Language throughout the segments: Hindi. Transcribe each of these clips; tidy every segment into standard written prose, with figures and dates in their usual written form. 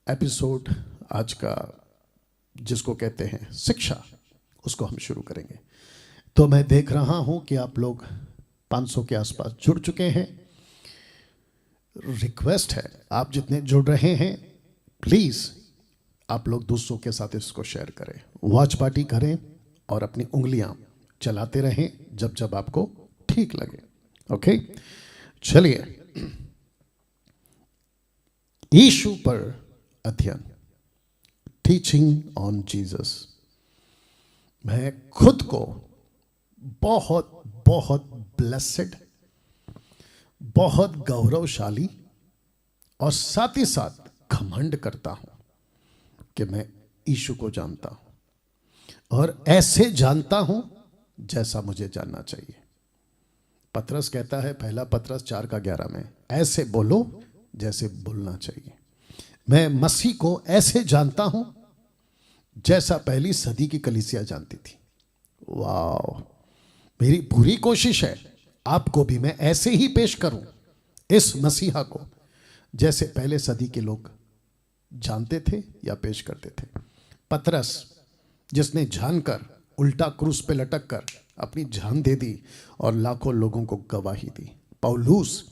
एपिसोड आज का जिसको कहते हैं शिक्षा, उसको हम शुरू करेंगे। तो मैं देख रहा हूं कि आप लोग 500 के आसपास जुड़ चुके हैं। रिक्वेस्ट है, आप जितने जुड़ रहे हैं प्लीज़ आप लोग दूसरों के साथ इसको शेयर करें, वॉच पार्टी करें और अपनी उंगलियां चलाते रहें जब जब आपको ठीक लगे। ओके, चलिए यीशु पर अध्ययन, टीचिंग ऑन जीसस। मैं खुद को बहुत बहुत ब्लेसेड, बहुत गौरवशाली और साथ ही साथ घमंड करता हूं कि मैं यीशु को जानता हूं और ऐसे जानता हूं जैसा मुझे जानना चाहिए। पतरस कहता है, पहला पतरस 4:11 में, ऐसे बोलो जैसे बोलना चाहिए। मैं मसीह को ऐसे जानता हूं जैसा पहली सदी की कलीसिया जानती थी। वाह, मेरी पूरी कोशिश है आपको भी मैं ऐसे ही पेश करूं इस मसीहा को जैसे पहले सदी के लोग जानते थे या पेश करते थे। पतरस जिसने जानकर उल्टा क्रूस पे लटक कर अपनी जान दे दी और लाखों लोगों को गवाही दी। पौलुस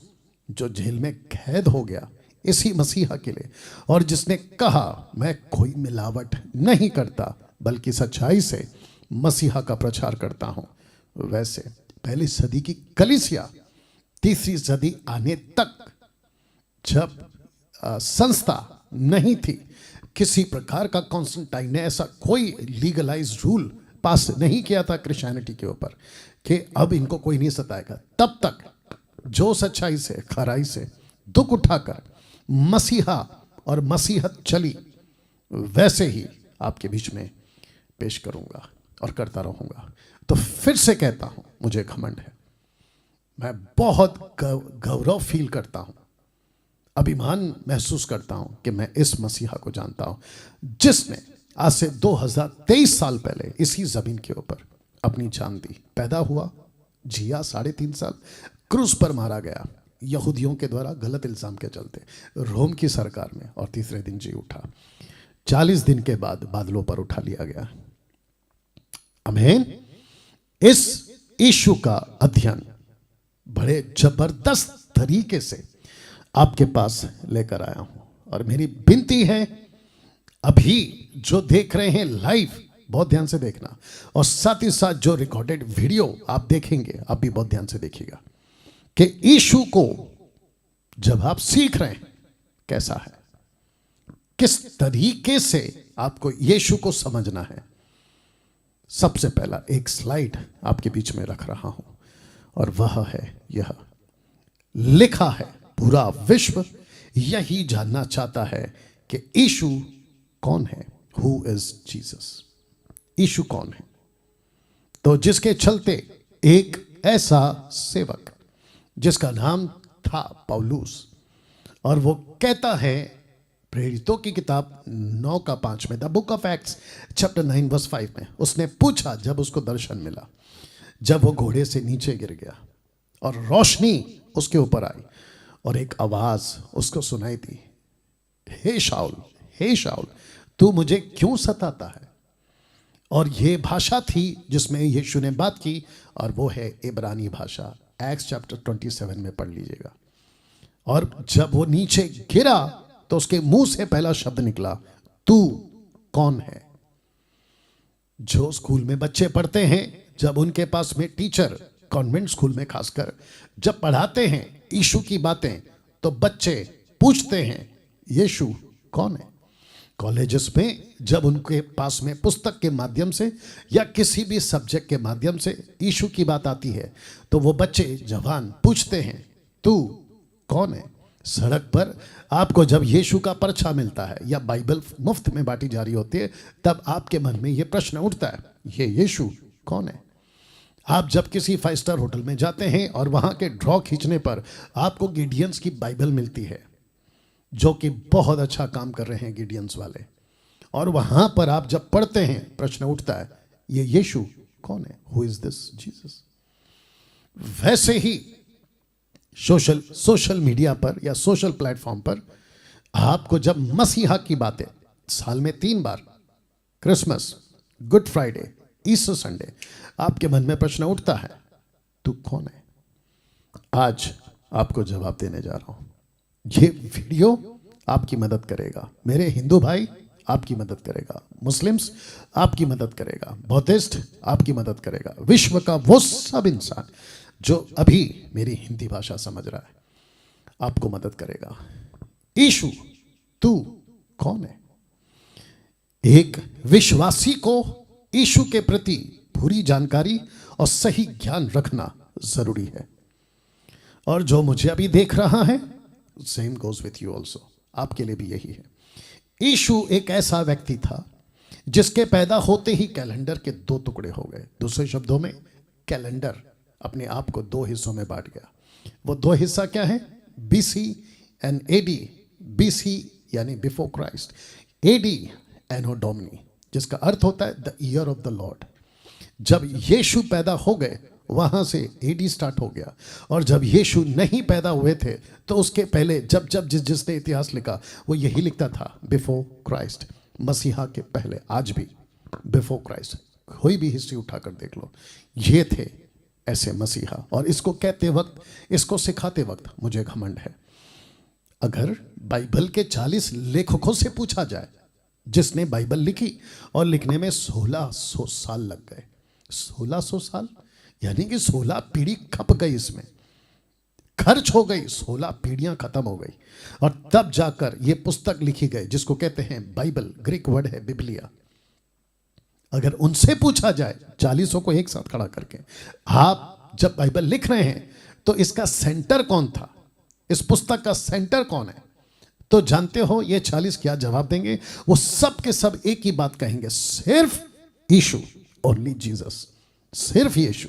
जो जेल में कैद हो गया इसी मसीहा के लिए और जिसने कहा मैं कोई मिलावट नहीं करता बल्कि सच्चाई से मसीहा का प्रचार करता हूं। वैसे पहली सदी की कलीसिया तीसरी सदी आने तक जब संस्था नहीं थी, किसी प्रकार का कॉन्स्टेंटाइन ने ऐसा कोई लीगलाइज रूल पास नहीं किया था क्रिश्चियनिटी के ऊपर कि अब इनको कोई नहीं सताएगा, तब तक जो सच्चाई से खराई से दुख उठाकर मसीहा और मसीहत चली वैसे ही आपके बीच में पेश करूंगा और करता रहूंगा। तो फिर से कहता हूं, मुझे घमंड है, मैं बहुत गौरव फील करता हूं, अभिमान महसूस करता हूं कि मैं इस मसीहा को जानता हूं जिसने आज से 2023 साल पहले इसी जमीन के ऊपर अपनी जान दी, पैदा हुआ, जिया 3.5 साल, क्रूस पर मारा गया यहूदियों के द्वारा गलत इल्जाम के चलते रोम की सरकार में, और तीसरे दिन जी उठा। 40 दिन के बाद बादलों पर उठा लिया गया। आमीन। इस यीशु का अध्ययन बड़े जबरदस्त तरीके से आपके पास लेकर आया हूं और मेरी विनती है अभी जो देख रहे हैं लाइव बहुत ध्यान से देखना और साथ ही साथ जो रिकॉर्डेड वीडियो आप देखेंगे आप भी बहुत ध्यान से देखिएगा कि यीशु को जब आप सीख रहे हैं कैसा है, किस तरीके से आपको यीशु को समझना है। सबसे पहला एक स्लाइड आपके बीच में रख रहा हूं और वह है यह, लिखा है पूरा विश्व यही जानना चाहता है कि यीशु कौन है, हु इज जीसस। यीशु कौन है? तो जिसके चलते एक ऐसा सेवक जिसका नाम था पौलुस, और वो कहता है प्रेरितों की किताब 9:5 में, the book of acts chapter 9:5 में, उसने पूछा जब उसको दर्शन मिला, जब वो घोड़े से नीचे गिर गया और रोशनी उसके ऊपर आई और एक आवाज उसको सुनाई दी, हे शाऊल, हे शाऊल, तू मुझे क्यों सताता है। और ये भाषा थी जिसमें यीशु ने बात की और वो है इब्रानी भाषा। एक्ट्स चैप्टर 27 में पढ़ लीजिएगा। और जब वो नीचे गिरा तो उसके मुंह से पहला शब्द निकला, तू कौन है। जो स्कूल में बच्चे पढ़ते हैं, जब उनके पास में टीचर कॉन्वेंट स्कूल में खासकर जब पढ़ाते हैं यीशु की बातें तो बच्चे पूछते हैं यीशु कौन है। कॉलेजेस में जब उनके पास में पुस्तक के माध्यम से या किसी भी सब्जेक्ट के माध्यम से यीशु की बात आती है तो वो बच्चे जवान पूछते हैं तू कौन है। सड़क पर आपको जब यीशु का पर्चा मिलता है या बाइबल मुफ्त में बांटी जा रही होती है तब आपके मन में ये प्रश्न उठता है, ये यीशु कौन है। आप जब किसी 5 स्टार होटल में जाते हैं और वहां के ड्रॉ खींचने पर आपको गिडियंस की बाइबल मिलती है जो कि बहुत अच्छा काम कर रहे हैं गिडियंस वाले, और वहां पर आप जब पढ़ते हैं प्रश्न उठता है ये यीशु कौन है, हु इज दिस जीसस। वैसे ही सोशल मीडिया पर या सोशल प्लेटफॉर्म पर आपको जब मसीहा की बातें साल में 3 बार, Christmas, Good Friday, Easter Sunday, आपके मन में प्रश्न उठता है, तू कौन है? आज आपको जवाब देने जा रहा हूं। ये वीडियो आपकी मदद करेगा। मेरे हिंदू भाई आपकी मदद करेगा, मुस्लिम्स आपकी मदद करेगा, बौद्धिस्ट आपकी मदद करेगा, विश्व का वो सब इंसान जो अभी मेरी हिंदी भाषा समझ रहा है आपको मदद करेगा। यीशु, तू कौन है? एक विश्वासी को यीशु के प्रति पूरी जानकारी और सही ज्ञान रखना जरूरी है। और जो मुझे अभी देख रहा है, same goes with you also, आपके लिए भी यही है। यीशु एक ऐसा व्यक्ति था जिसके पैदा होते ही कैलेंडर के 2 टुकड़े हो गए। दूसरे शब्दों में, कैलेंडर अपने आप को 2 हिस्सों में बांट गया। वो 2 हिस्सा क्या है? BC and AD. बीसी यानी before Christ, AD anno domini, जिसका अर्थ होता है the year of the Lord. जब यीशु पैदा हो गए वहां से एडी स्टार्ट हो गया। और जब यीशु नहीं पैदा हुए थे तो उसके पहले जब जिसने इतिहास लिखा वो यही लिखता था, बिफोर क्राइस्ट, मसीहा के पहले। आज भी बिफोर क्राइस्ट, कोई भी हिस्ट्री उठाकर देख लो, ये थे ऐसे मसीहा। और इसको कहते वक्त, इसको सिखाते वक्त मुझे घमंड है। अगर बाइबल के 40 लेखकों से पूछा जाए जिसने बाइबल लिखी, और लिखने में 1600 साल लग गए। 1600 साल यानी कि 16 पीढ़ी खप गई, इसमें खर्च हो गई, 16 पीढ़ियां खत्म हो गई। और तब जाकर ये पुस्तक लिखी गई जिसको कहते हैं बाइबल। ग्रीक वर्ड है बिबलिया। अगर उनसे पूछा जाए 40 को एक साथ खड़ा करके, आप जब बाइबल लिख रहे हैं तो इसका सेंटर कौन था, इस पुस्तक का सेंटर कौन है, तो जानते हो ये 40 क्या जवाब देंगे? वो सब के सब एक ही बात कहेंगे, सिर्फ यीशु, ओनली जीसस, सिर्फ यीशु।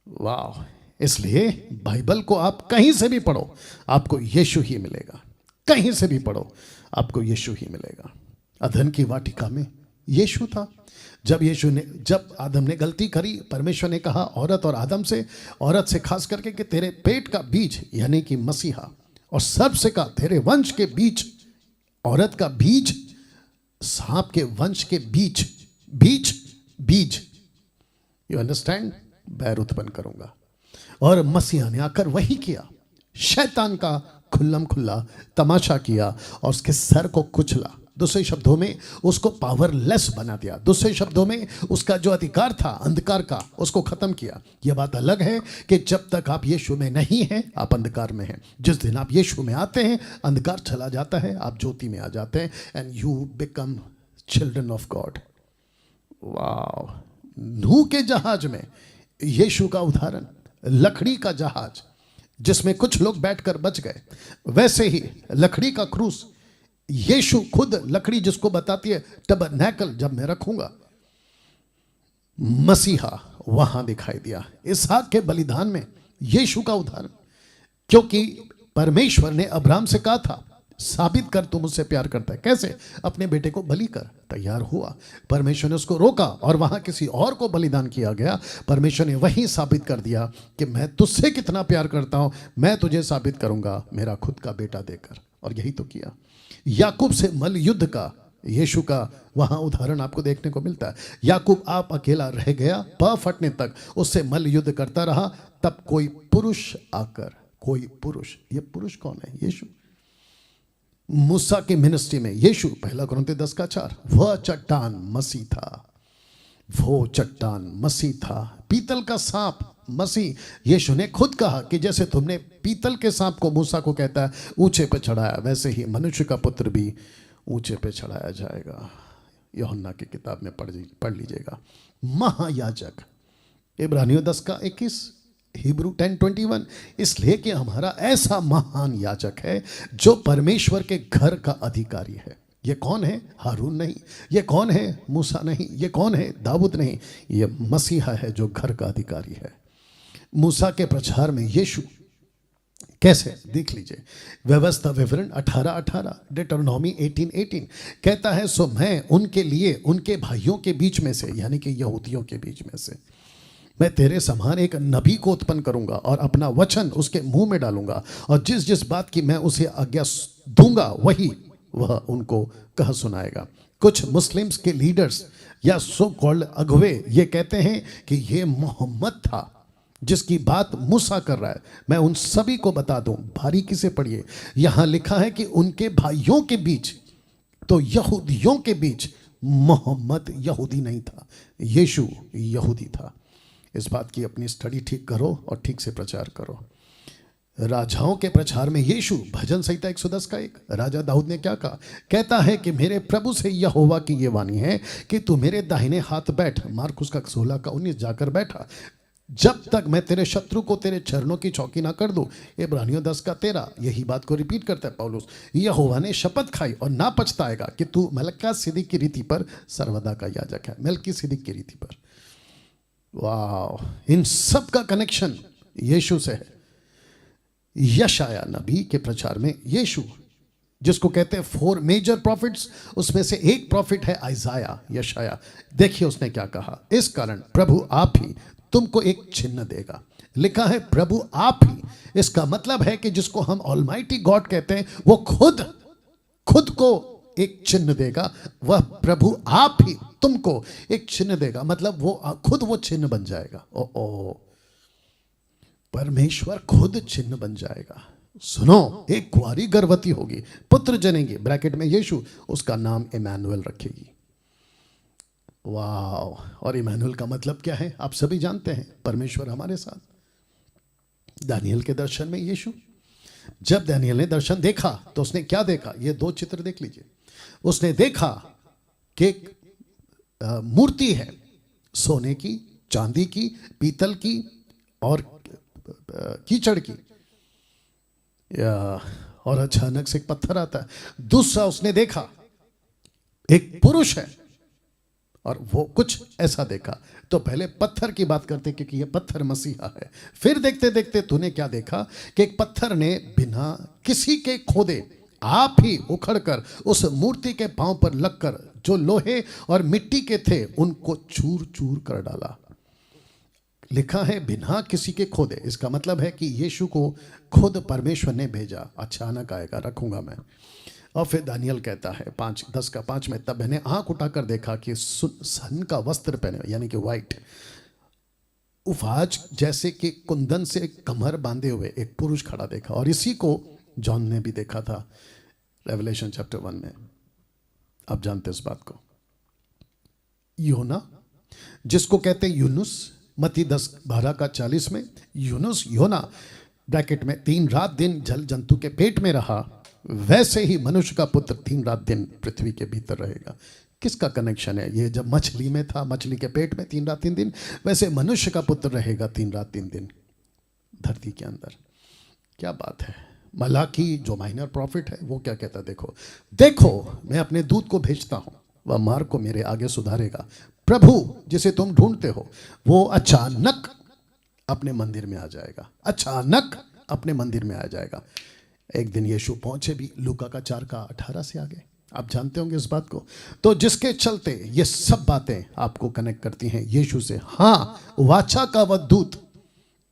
वाह! इसलिए बाइबल को आप कहीं से भी पढ़ो आपको यीशु ही मिलेगा। कहीं से भी पढ़ो आपको यीशु ही मिलेगा। अदन की वाटिका में यीशु था। जब आदम ने गलती करी, परमेश्वर ने कहा औरत और आदम से, औरत से खास करके कि तेरे पेट का बीज यानी कि मसीहा, और सर्प से कहा तेरे वंश के बीच, औरत का बीज, सांप के वंश के बीच, बीज, यू अंडरस्टैंड, बैर उत्पन्न करूंगा। और मसीहा ने आकर वही किया, शैतान का खुल्लम खुल्ला तमाशा किया और उसके सर को कुचला। दूसरे शब्दों में उसको पावरलेस बना दिया। दूसरे शब्दों में उसका जो अधिकार था अंधकार का, उसको खत्म किया। यह बात अलग है कि जब तक आप यीशु में नहीं हैं आप अंधकार में हैं। जिस दिन आप यीशु में आते हैं अंधकार चला जाता है, आप ज्योति में आ जाते हैं, and you become children of God. वाह! नूह के जहाज में यीशु का उदाहरण, लकड़ी का जहाज जिसमें कुछ लोग बैठकर बच गए, वैसे ही लकड़ी का क्रूस, यीशु खुद लकड़ी जिसको बताती है टबरनैकल, जब मैं रखूंगा, मसीहा वहां दिखाई दिया। इसहाक के बलिदान में यीशु का उदाहरण, क्योंकि परमेश्वर ने अब्राहम से कहा था साबित कर तू मुझसे प्यार करता है। कैसे? अपने बेटे को बलि कर। तैयार हुआ, परमेश्वर ने उसको रोका और वहां किसी और को बलिदान किया गया। परमेश्वर ने वही साबित कर दिया कि मैं तुझसे कितना प्यार करता हूं, मैं तुझे साबित करूंगा मेरा खुद का बेटा देकर। और यही तो किया। याकूब से मल युद्ध का यीशु का वहां उदाहरण आपको देखने को मिलता है। याकूब आप अकेला रह गया, प फटने तक उससे मल युद्ध करता रहा। तब कोई पुरुष आकर, कोई पुरुष, ये पुरुष कौन है? यीशु। मूसा की मिनिस्ट्री में यीशु, 1 कुरिन्थियों 10:4, वह चट्टान मसीह था, वो चट्टान मसीह था। पीतल का सांप मसीह। यीशु ने खुद कहा कि जैसे तुमने पीतल के सांप को, मूसा को कहता है, ऊंचे पे चढ़ाया, वैसे ही मनुष्य का पुत्र भी ऊंचे पे चढ़ाया जाएगा। यूहन्ना की किताब में पढ़ लीजिएगा। महायाजक, इब्रानियों 10:21, हिब्रू 10:21। इसलिए कि हमारा ऐसा महान याजक है जो परमेश्वर के घर का अधिकारी है। ये कौन है? हारून नहीं। ये कौन है? मूसा नहीं। ये कौन है? दाऊद नहीं। ये मसीहा है जो घर का अधिकारी है। मूसा के प्रचार में यीशु कैसे, देख लीजिए। व्यवस्था विवरण 18:18, डिटरनॉमी 18:18 कहता है, सो मैं उनके लिए उनके भाइयों के बीच में से, यानी कि यहूदियों के बीच में से, मैं तेरे समान एक नबी को उत्पन्न करूंगा और अपना वचन उसके मुंह में डालूंगा, और जिस जिस बात की मैं उसे आज्ञा दूंगा वही वह उनको कह सुनाएगा। कुछ मुस्लिम्स के लीडर्स या सो कॉल्ड अगुवे ये कहते हैं कि ये मोहम्मद था जिसकी बात मूसा कर रहा है। मैं उन सभी को बता दूं, बारीकी से पढ़िए, यहां लिखा है कि उनके भाइयों के बीच, तो यहूदियों के बीच, मोहम्मद यहूदी नहीं था, यीशु यहूदी था। इस बात की अपनी स्टडी ठीक करो और ठीक से प्रचार करो। राजाओं के प्रचार में यीशु, भजन संहिता 110 का 1, राजा दाऊद ने क्या कहा? कहता है कि मेरे प्रभु से यहोवा की ये वाणी है कि तू मेरे दाहिने हाथ बैठ। मार्कुस का 16 का 19 जाकर बैठा जब तक मैं तेरे शत्रु को तेरे चरणों की चौकी ना कर दूं। इब्रानियों 10 का 13 यही बात को रिपीट करता है पौलुस। यहोवा ने शपथ खाई और ना पछताएगा कि तू मेलकिसेदेक की रीति पर सर्वदा का याजक है। मेलकिसेदेक की रीति पर, वाह, इन सब का कनेक्शन यीशु से है। यशाया नबी के प्रचार में यीशु, जिसको कहते हैं 4 मेजर प्रॉफिट्स, उसमें से एक प्रॉफिट है आइजाया, यशाया। देखिए उसने क्या कहा? इस कारण प्रभु आप ही तुमको एक चिन्ह देगा। लिखा है प्रभु आप ही। इसका मतलब है कि जिसको हम ऑलमाइटी गॉड कहते हैं वो खुद को एक चिन्ह देगा। वह प्रभु आप ही तुमको एक चिन्ह देगा, मतलब वो खुद वो चिन्ह बन जाएगा। ओ परमेश्वर खुद चिन्ह बन जाएगा। सुनो, एक कुंवारी गर्भवती होगी, पुत्र जनेगी, ब्रैकेट में यीशु, उसका नाम इमैनुएल रखेगी। वाह! और इमैनुएल का मतलब क्या है? आप सभी जानते हैं, परमेश्वर हमारे साथ। दानियल के दर्शन में यीशु, जब दानियल ने दर्शन देखा तो उसने क्या देखा? ये 2 चित्र देख लीजिए। उसने देखा कि एक मूर्ति है, सोने की, चांदी की, पीतल की और कीचड़ की, और अचानक से एक पत्थर आता है। दूसरा उसने देखा एक पुरुष है और वो कुछ ऐसा देखा। तो पहले पत्थर की बात करते क्योंकि ये पत्थर मसीहा है। फिर देखते देखते तूने क्या देखा कि एक पत्थर ने बिना किसी के खोदे आप ही उखड़कर उस मूर्ति के पांव पर लगकर जो लोहे और मिट्टी के थे उनको चूर चूर कर डाला। लिखा है बिना किसी के खोदे। इसका मतलब है कि यीशु को खुद परमेश्वर ने भेजा। अचानक आएगा, रखूंगा मैं। और फिर दानियल कहता है 5:10 का 5 में, तब मैंने आंख उठाकर देखा कि सन का वस्त्र पहने, यानी कि व्हाइट, उफाज जैसे कि कुंदन से कमर बांधे हुए एक पुरुष खड़ा देखा। और इसी को जॉन ने भी देखा था रेवलेशन चैप्टर 1 में। आप जानते इस बात को। योना, जिसको कहते हैं यूनुस, मत्ती 10:12 का 40 में, यूनुस, योना, ब्रैकेट में 3 रात दिन जल जंतु के पेट में रहा, वैसे ही मनुष्य का पुत्र 3 रात दिन पृथ्वी के भीतर रहेगा। किसका कनेक्शन है? ये जब मछली में था, मछली के पेट में 3 रात 3 दिन, वैसे मनुष्य का पुत्र रहेगा 3 रात 3 दिन धरती के अंदर। क्या बात है! मलाकी जो माइनर प्रॉफिट है वो क्या कहता है? देखो मैं अपने दूत को भेजता हूं, वह मार्ग को मेरे आगे सुधारेगा। प्रभु जिसे तुम ढूंढते हो वो अचानक अपने मंदिर में आ जाएगा। अचानक अपने मंदिर में आ जाएगा। एक दिन यीशु पहुंचे भी, लूका का 4 का 18 से आगे। आप जानते होंगे इस बात को। तो जिसके चलते ये सब बातें आपको कनेक्ट करती हैं यीशु से। हाँ, वाचा का वह दूत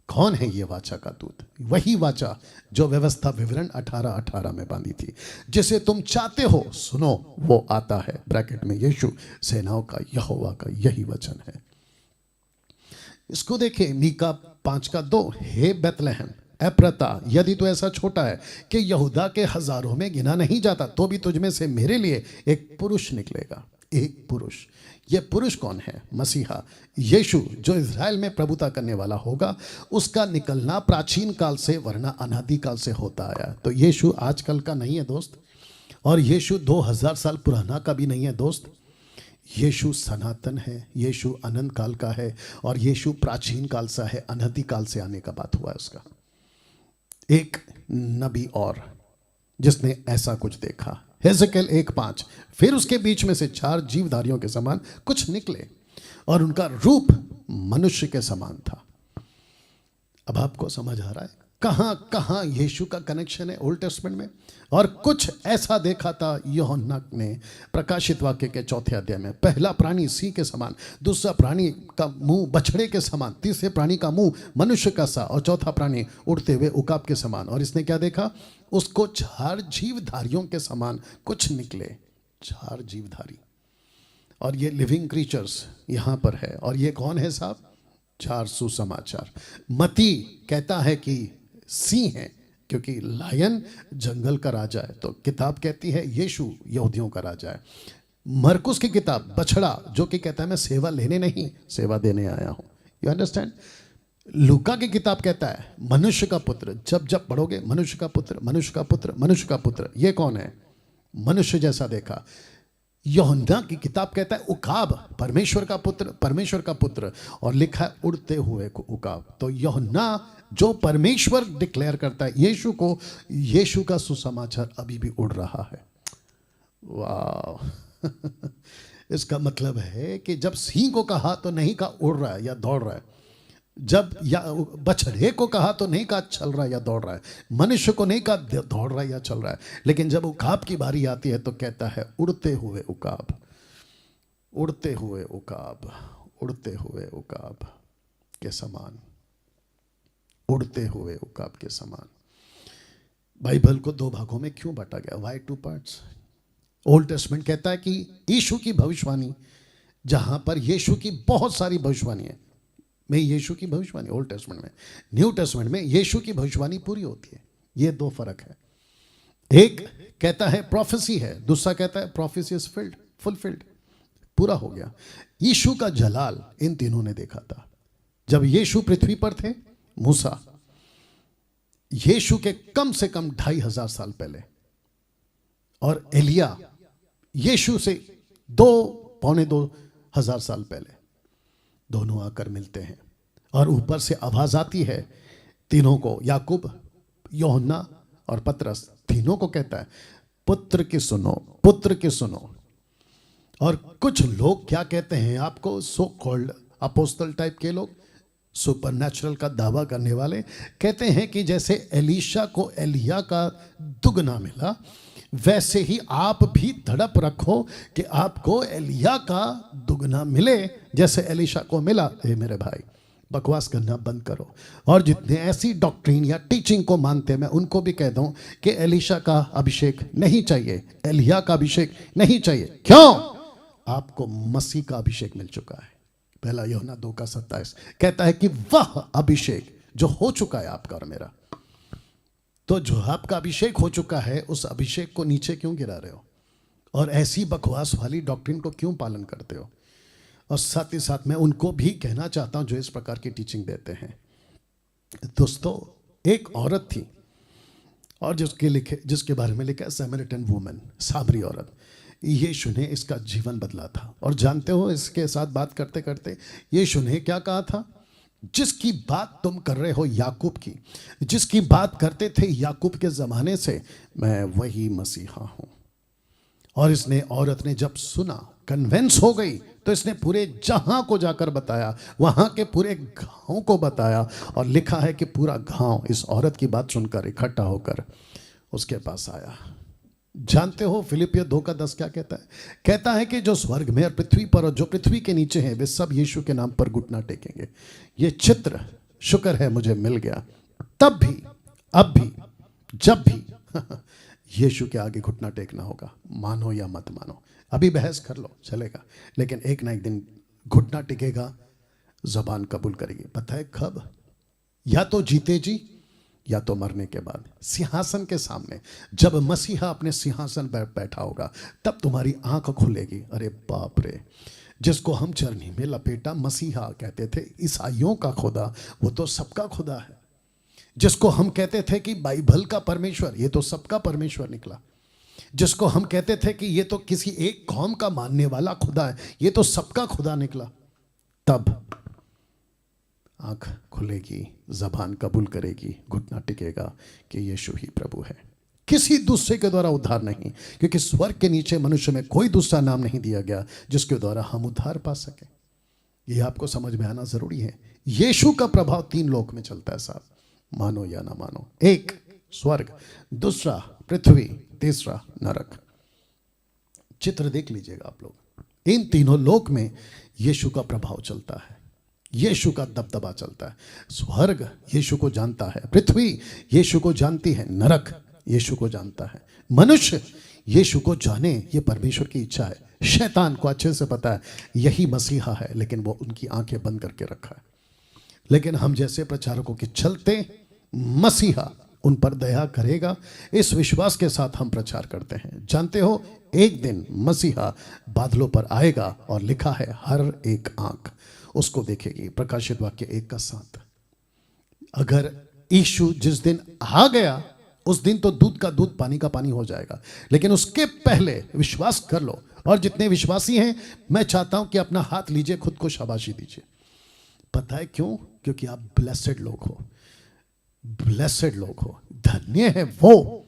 कौन है? ये वाचा का दूत वही वाचा जो व्यवस्था विवरण 18:18 में बांधी थी। जिसे तुम चाहते हो, सुनो, वो आता है। ब्रैकेट में यीशु, सेनाओं का यहोवा का यही वचन है। इसको देखें, मीका 5 का 2, हे बेतलहम एप्रता, यदि तो ऐसा छोटा है कि यहूदा के हजारों में गिना नहीं जाता, तो भी तुझमें से मेरे लिए एक पुरुष निकलेगा। एक पुरुष। ये पुरुष कौन है? मसीहा यीशु, जो इज़राइल में प्रभुता करने वाला होगा। उसका निकलना प्राचीन काल से वरना अनादि काल से होता आया। तो यीशु आजकल का नहीं है दोस्त, और यीशु 2000 साल पुराना का भी नहीं है दोस्त। यीशु सनातन है, यीशु अनंत काल का है, और यीशु प्राचीन काल से है, अनादि काल से आने का बात हुआ है उसका। एक नबी और जिसने ऐसा कुछ देखा, हेजकेल 1:5, फिर उसके बीच में से 4 जीवधारियों के समान कुछ निकले और उनका रूप मनुष्य के समान था। अब आपको समझ आ रहा है कहां कहां यीशु का कनेक्शन है ओल्ड टेस्टमेंट में। और कुछ ऐसा देखा था यूहन्ना ने प्रकाशित वाक्य के 4 अध्याय में। पहला प्राणी सिंह के समान, दूसरा प्राणी का मुंह बछड़े के समान, तीसरे प्राणी का मुंह मनुष्य का सा, और चौथा प्राणी उड़ते हुए उकाब के समान। और इसने क्या देखा? उसको 4 जीवधारियों के समान कुछ निकले, 4 जीवधारी। और ये लिविंग क्रीचर्स यहां पर है। और ये कौन है साहब? 4 सुसमाचार। मती कहता है कि सिंह है, क्योंकि लायन जंगल का राजा है। तो किताब कहती है यीशु यहूदियों का राजा है। मरकुस की किताब बछड़ा, जो कि कहता है मैं सेवा लेने नहीं सेवा देने आया हूं। You understand? लूका की किताब कहता है मनुष्य का पुत्र। जब जब पढ़ोगे मनुष्य का पुत्र, मनुष्य का पुत्र, मनुष्य का पुत्र, ये कौन है? मनुष्य जैसा देखा। यूहन्ना की किताब कहता है उकाब, परमेश्वर का पुत्र, परमेश्वर का पुत्र, और लिखा है उड़ते हुए उकाब। तो यूहन्ना जो परमेश्वर डिक्लेयर करता है यीशु को, यीशु का सुसमाचार अभी भी उड़ रहा है। वाह! इसका मतलब है कि जब सिंह को कहा तो नहीं कहा उड़ रहा है या दौड़ रहा है, जब या बछड़े को कहा तो नहीं कहा चल रहा है या दौड़ रहा है, मनुष्य को नहीं कहा दौड़ रहा है या चल रहा है। लेकिन जब उकाब की बारी आती है तो कहता है उड़ते हुए उकाब, उड़ते हुए उकाब, उड़ते हुए उकाब के समान, उड़ते हुए उकाब के समान। बाइबल को 2 भागों में क्यों बांटा गया? Y 2 parts? ओल्ड टेस्टमेंट कहता है कि यीशु की भविष्यवाणी, जहां पर यीशु की बहुत सारी भविष्यवाणी है, में यीशु की भविष्यवाणी ओल्ड टेस्टमेंट में, न्यू टेस्टमेंट में यीशु की भविष्यवाणी पूरी होती है। ये 2 फर्क है। एक कहता है प्रोफेसी है, दूसरा कहता है प्रोफेसी इज फिल्ड, फुलफिल्ड, पूरा हो गया। यीशु का जलाल इन तीनों ने देखा था। जब यीशु पृथ्वी पर थे, मूसा यीशु के कम से कम 2500 साल पहले, और एलिया यीशु से 2-2.25 साल पहले, दोनों आकर मिलते हैं। और ऊपर से आवाज आती है तीनों को, याकूब, यूहन्ना और पतरस, तीनों को कहता है पुत्र की सुनो, पुत्र की सुनो। और कुछ लोग क्या कहते हैं आपको, सो कॉल्ड अपोस्टल टाइप के लोग, सुपरनैचुरल का दावा करने वाले, कहते हैं कि जैसे एलीशा को एलिया का दुगना मिला, वैसे ही आप भी तड़प रखो कि आपको एलिया का दुगना मिले जैसे एलीशा को मिला। ए मेरे भाई, बकवास करना बंद करो। और जितने ऐसी डॉक्ट्रिन या टीचिंग को मानते हैं, मैं उनको भी कह दूं कि एलीशा का अभिषेक नहीं चाहिए, एलिया का अभिषेक नहीं चाहिए। क्यों? आपको मसीह का अभिषेक मिल चुका है। पहला यूहन्ना 2:27 कहता है कि वह अभिषेक जो हो चुका है आपका और मेरा। तो जो आपका अभिषेक हो चुका है, उस अभिषेक को नीचे क्यों गिरा रहे हो? और ऐसी बकवास वाली डॉक्ट्रिन को क्यों पालन करते हो? और साथ ही साथ मैं उनको भी कहना चाहता हूं जो इस प्रकार की टीचिंग देते हैं। दोस्तों, एक औरत थी और जिसके बारे में लिखा है समरिटन वुमन, सामरी औरत। यीशु ने इसका जीवन बदला था। और जानते हो, इसके साथ बात करते करते यीशु ने क्या कहा था? जिसकी बात तुम कर रहे हो याकूब की, जिसकी बात करते थे याकूब के ज़माने से, मैं वही मसीहा हूं। और इसने, औरत ने जब सुना, कन्विंस हो गई, तो इसने पूरे जहां को जाकर बताया, वहां के पूरे गांव को बताया। और लिखा है कि पूरा गांव इस औरत की बात सुनकर इकट्ठा होकर उसके पास आया। जानते हो फिलिपियर 2:10 क्या कहता है? कहता है कि जो स्वर्ग में और पृथ्वी पर और जो पृथ्वी के नीचे हैं, वे सब यीशु के नाम पर घुटना टेकेंगे। ये चित्र शुक्र है मुझे मिल गया। तब भी, अब भी, जब भी यीशु के आगे घुटना टेकना होगा, मानो या मत मानो। अभी बहस कर लो, चलेगा, लेकिन एक ना एक दिन घुटना टिकेगा, जबान कबूल करेगी। पता है कब? या तो जीते जी, या तो मरने के बाद, सिंहासन के सामने। जब मसीहा अपने सिंहासन पर बैठा होगा, तब तुम्हारी आंख खुलेगी। अरे बाप रे! जिसको हम चरनी में लपेटा मसीहा कहते थे, ईसाइयों का खुदा, वो तो सबका खुदा है। जिसको हम कहते थे कि बाइबल का परमेश्वर, ये तो सबका परमेश्वर निकला। जिसको हम कहते थे कि ये तो किसी एक कौम का मानने वाला खुदा है, ये तो सबका खुदा निकला। तब आंख खुलेगी, जबान कबूल करेगी, घुटना टिकेगा कि यीशु ही प्रभु है। किसी दूसरे के द्वारा उद्धार नहीं, क्योंकि स्वर्ग के नीचे मनुष्य में कोई दूसरा नाम नहीं दिया गया जिसके द्वारा हम उद्धार पा सके। ये आपको समझ में आना जरूरी है। यीशु का प्रभाव 3 लोक में चलता है साहब। मानो या ना मानो। एक स्वर्ग, दूसरा पृथ्वी, तीसरा नरक। चित्र देख लीजिएगा आप लोग। इन तीनों लोक में यीशु का प्रभाव चलता है, यीशु का दबदबा चलता है। स्वर्ग यीशु को जानता है, पृथ्वी यीशु को जानती है, नरक यीशु को जानता है। मनुष्य यीशु को जाने, ये परमेश्वर की इच्छा है। शैतान को अच्छे से पता है यही मसीहा है, लेकिन वो उनकी आंखें बंद करके रखा है। लेकिन हम जैसे प्रचारकों के चलते मसीहा उन पर दया करेगा, इस विश्वास के साथ हम प्रचार करते हैं। जानते हो, एक दिन मसीहा बादलों पर आएगा और लिखा है हर एक आंख उसको देखेगी। प्रकाशित वाक्य 1:7। अगर यीशु जिस दिन आ गया उस दिन तो दूध का दूध पानी का पानी हो जाएगा, लेकिन उसके पहले विश्वास कर लो। और जितने विश्वासी हैं, मैं चाहता हूं कि अपना हाथ लीजिए, खुद को शाबाशी दीजिए। पता है क्यों? क्योंकि आप ब्लेसेड लोग हो, ब्लेसेड लोग हो। धन्य है वो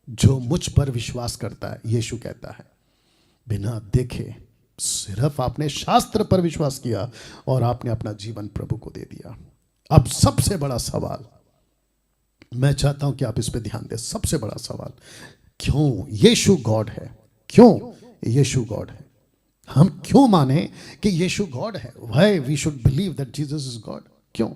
जो मुझ पर विश्वास करता है। यीशु कहता है बिना देखे, सिर्फ आपने शास्त्र पर विश्वास किया और आपने अपना जीवन प्रभु को दे दिया। अब सबसे बड़ा सवाल, मैं चाहता हूं कि आप इस पे ध्यान दें। सबसे बड़ा सवाल, क्यों यीशु गॉड है? क्यों यीशु गॉड है? हम क्यों माने कि यीशु गॉड है? Why we should believe that Jesus is God? क्यों?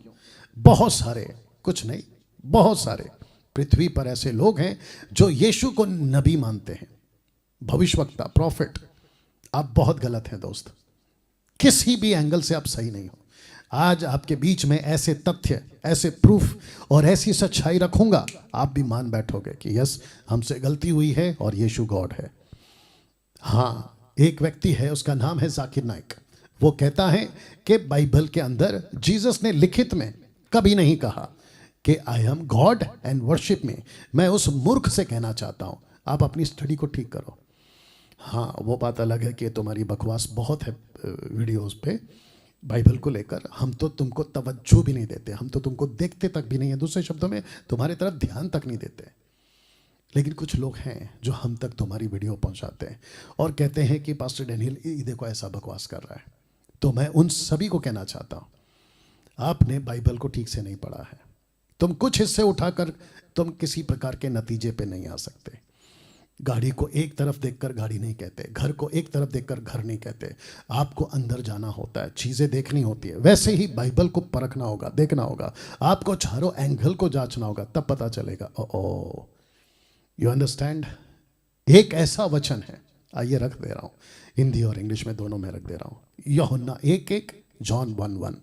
बहुत सारे, कुछ नहीं, बहुत सारे पृथ्वी पर ऐसे लोग हैं जो यीशु को नबी मानते हैं, भविष्यवक्ता, प्रॉफिट। आप बहुत गलत हैं दोस्त, किसी भी एंगल से आप सही नहीं हो। आज आपके बीच में ऐसे तथ्य, ऐसे प्रूफ और ऐसी सच्चाई रखूंगा, आप भी मान बैठोगे कि यस, हमसे गलती हुई है और यीशु गॉड है। हाँ, एक व्यक्ति है, उसका नाम है जाकिर नाइक। वो कहता है कि बाइबल के अंदर जीसस ने लिखित में कभी नहीं कहा कि I am God and worship में। मैं उस मूर्ख से कहना चाहता हूं, आप अपनी स्टडी को ठीक करो। हाँ, वो बात अलग है कि तुम्हारी बकवास बहुत है वीडियोस पे बाइबल को लेकर, हम तो तुमको तवज्जो भी नहीं देते, हम तो तुमको देखते तक भी नहीं है। दूसरे शब्दों में, तुम्हारी तरफ ध्यान तक नहीं देते। लेकिन कुछ लोग हैं जो हम तक तुम्हारी वीडियो पहुंचाते हैं और कहते हैं कि पास्टर डैनियल ये देखो ऐसा बकवास कर रहा है। तो मैं उन सभी को कहना चाहता हूं, आपने बाइबल को ठीक से नहीं पढ़ा है। तुम कुछ हिस्से उठाकर तुम किसी प्रकार के नतीजे पे नहीं आ सकते। गाड़ी को एक तरफ देखकर गाड़ी नहीं कहते, घर को एक तरफ देखकर घर नहीं कहते। आपको अंदर जाना होता है, चीज़ें देखनी होती है। वैसे ही बाइबल को परखना होगा, देखना होगा, आपको चारों एंगल को जांचना होगा, तब पता चलेगा। ओ यू अंडरस्टैंड? एक ऐसा वचन है, आइए रख दे रहा हूं, हिंदी और इंग्लिश में दोनों में रख दे रहा हूं। यूहन्ना 1:1, जॉन 1:1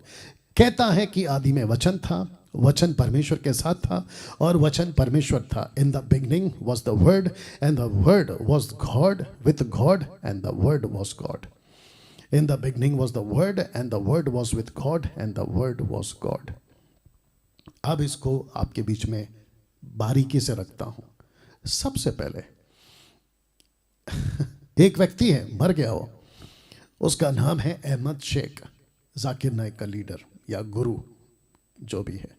कहता है कि आदि में वचन था, वचन परमेश्वर के साथ था और वचन परमेश्वर था। In the beginning was the word and the word was God with God and the word was God. In the beginning was the word and the word was with God and the word was God. अब इसको आपके बीच में बारीकी से रखता हूं। सबसे पहले एक व्यक्ति है, मर गया वो, उसका नाम है अहमद शेख, जाकिर नाइक का लीडर या गुरु जो भी है।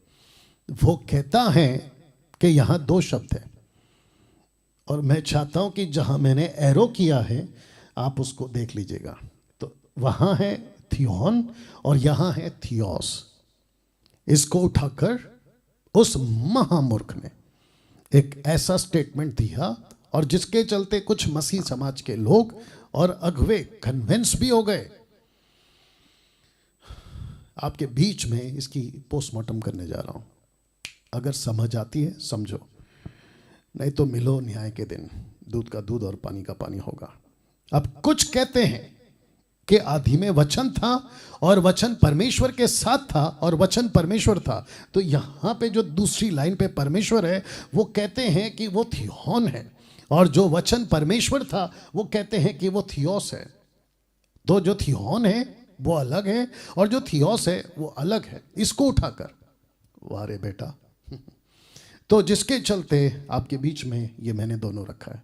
वो कहता है कि यहां दो शब्द हैं और मैं चाहता हूं कि जहां मैंने एरो किया है आप उसको देख लीजिएगा। तो वहां है थियोन और यहां है थियोस। इसको उठाकर उस महामूर्ख ने एक ऐसा स्टेटमेंट दिया और जिसके चलते कुछ मसीह समाज के लोग और अगुवे कन्विंस भी हो गए। आपके बीच में इसकी पोस्टमार्टम करने जा रहा हूं। अगर समझ आती है समझो, नहीं तो मिलो न्याय के दिन, दूध का दूध और पानी का पानी होगा। अब कुछ कहते हैं कि आदि में वचन था और वचन परमेश्वर के साथ था और वचन परमेश्वर था। तो यहां पे जो दूसरी लाइन पे परमेश्वर है वो कहते हैं कि वो थियोन है, और जो वचन परमेश्वर था वो कहते हैं कि वो थियोस है। तो जो थियोन है वो अलग है और जो थियोस है वो अलग है। इसको उठाकर, वारे बेटा। तो जिसके चलते आपके बीच में ये मैंने दोनों रखा है।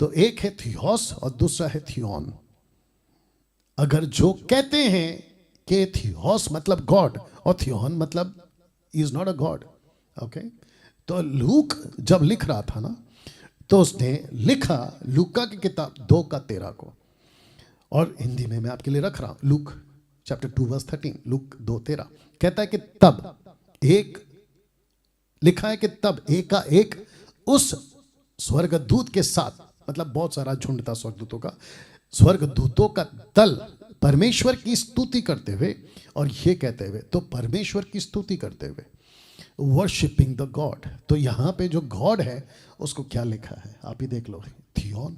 तो एक है थियोस और दूसरा है थियोन। अगर जो कहते हैं कि थियोस मतलब गॉड और थियोन मतलब is not a God, okay. तो लूक जब लिख रहा था ना, तो उसने लिखा लूका की किताब 2:13 को, और हिंदी में मैं आपके लिए रख रहा हूं। लूक चैप्टर 2 वर्स 13, लूक 2:13 कहता है कि तब एक लिखा है कि तब एकाएक उस स्वर्गदूत के साथ, मतलब बहुत सारा झुंड था स्वर्गदूतों का, स्वर्गदूतों का दल परमेश्वर की स्तुति करते हुए, और ये कहते हुए, तो परमेश्वर की स्तुति करते हुए, वर्शिपिंग द गॉड। तो यहां पे जो गॉड है उसको क्या लिखा है आप ही देख लो, थियोन।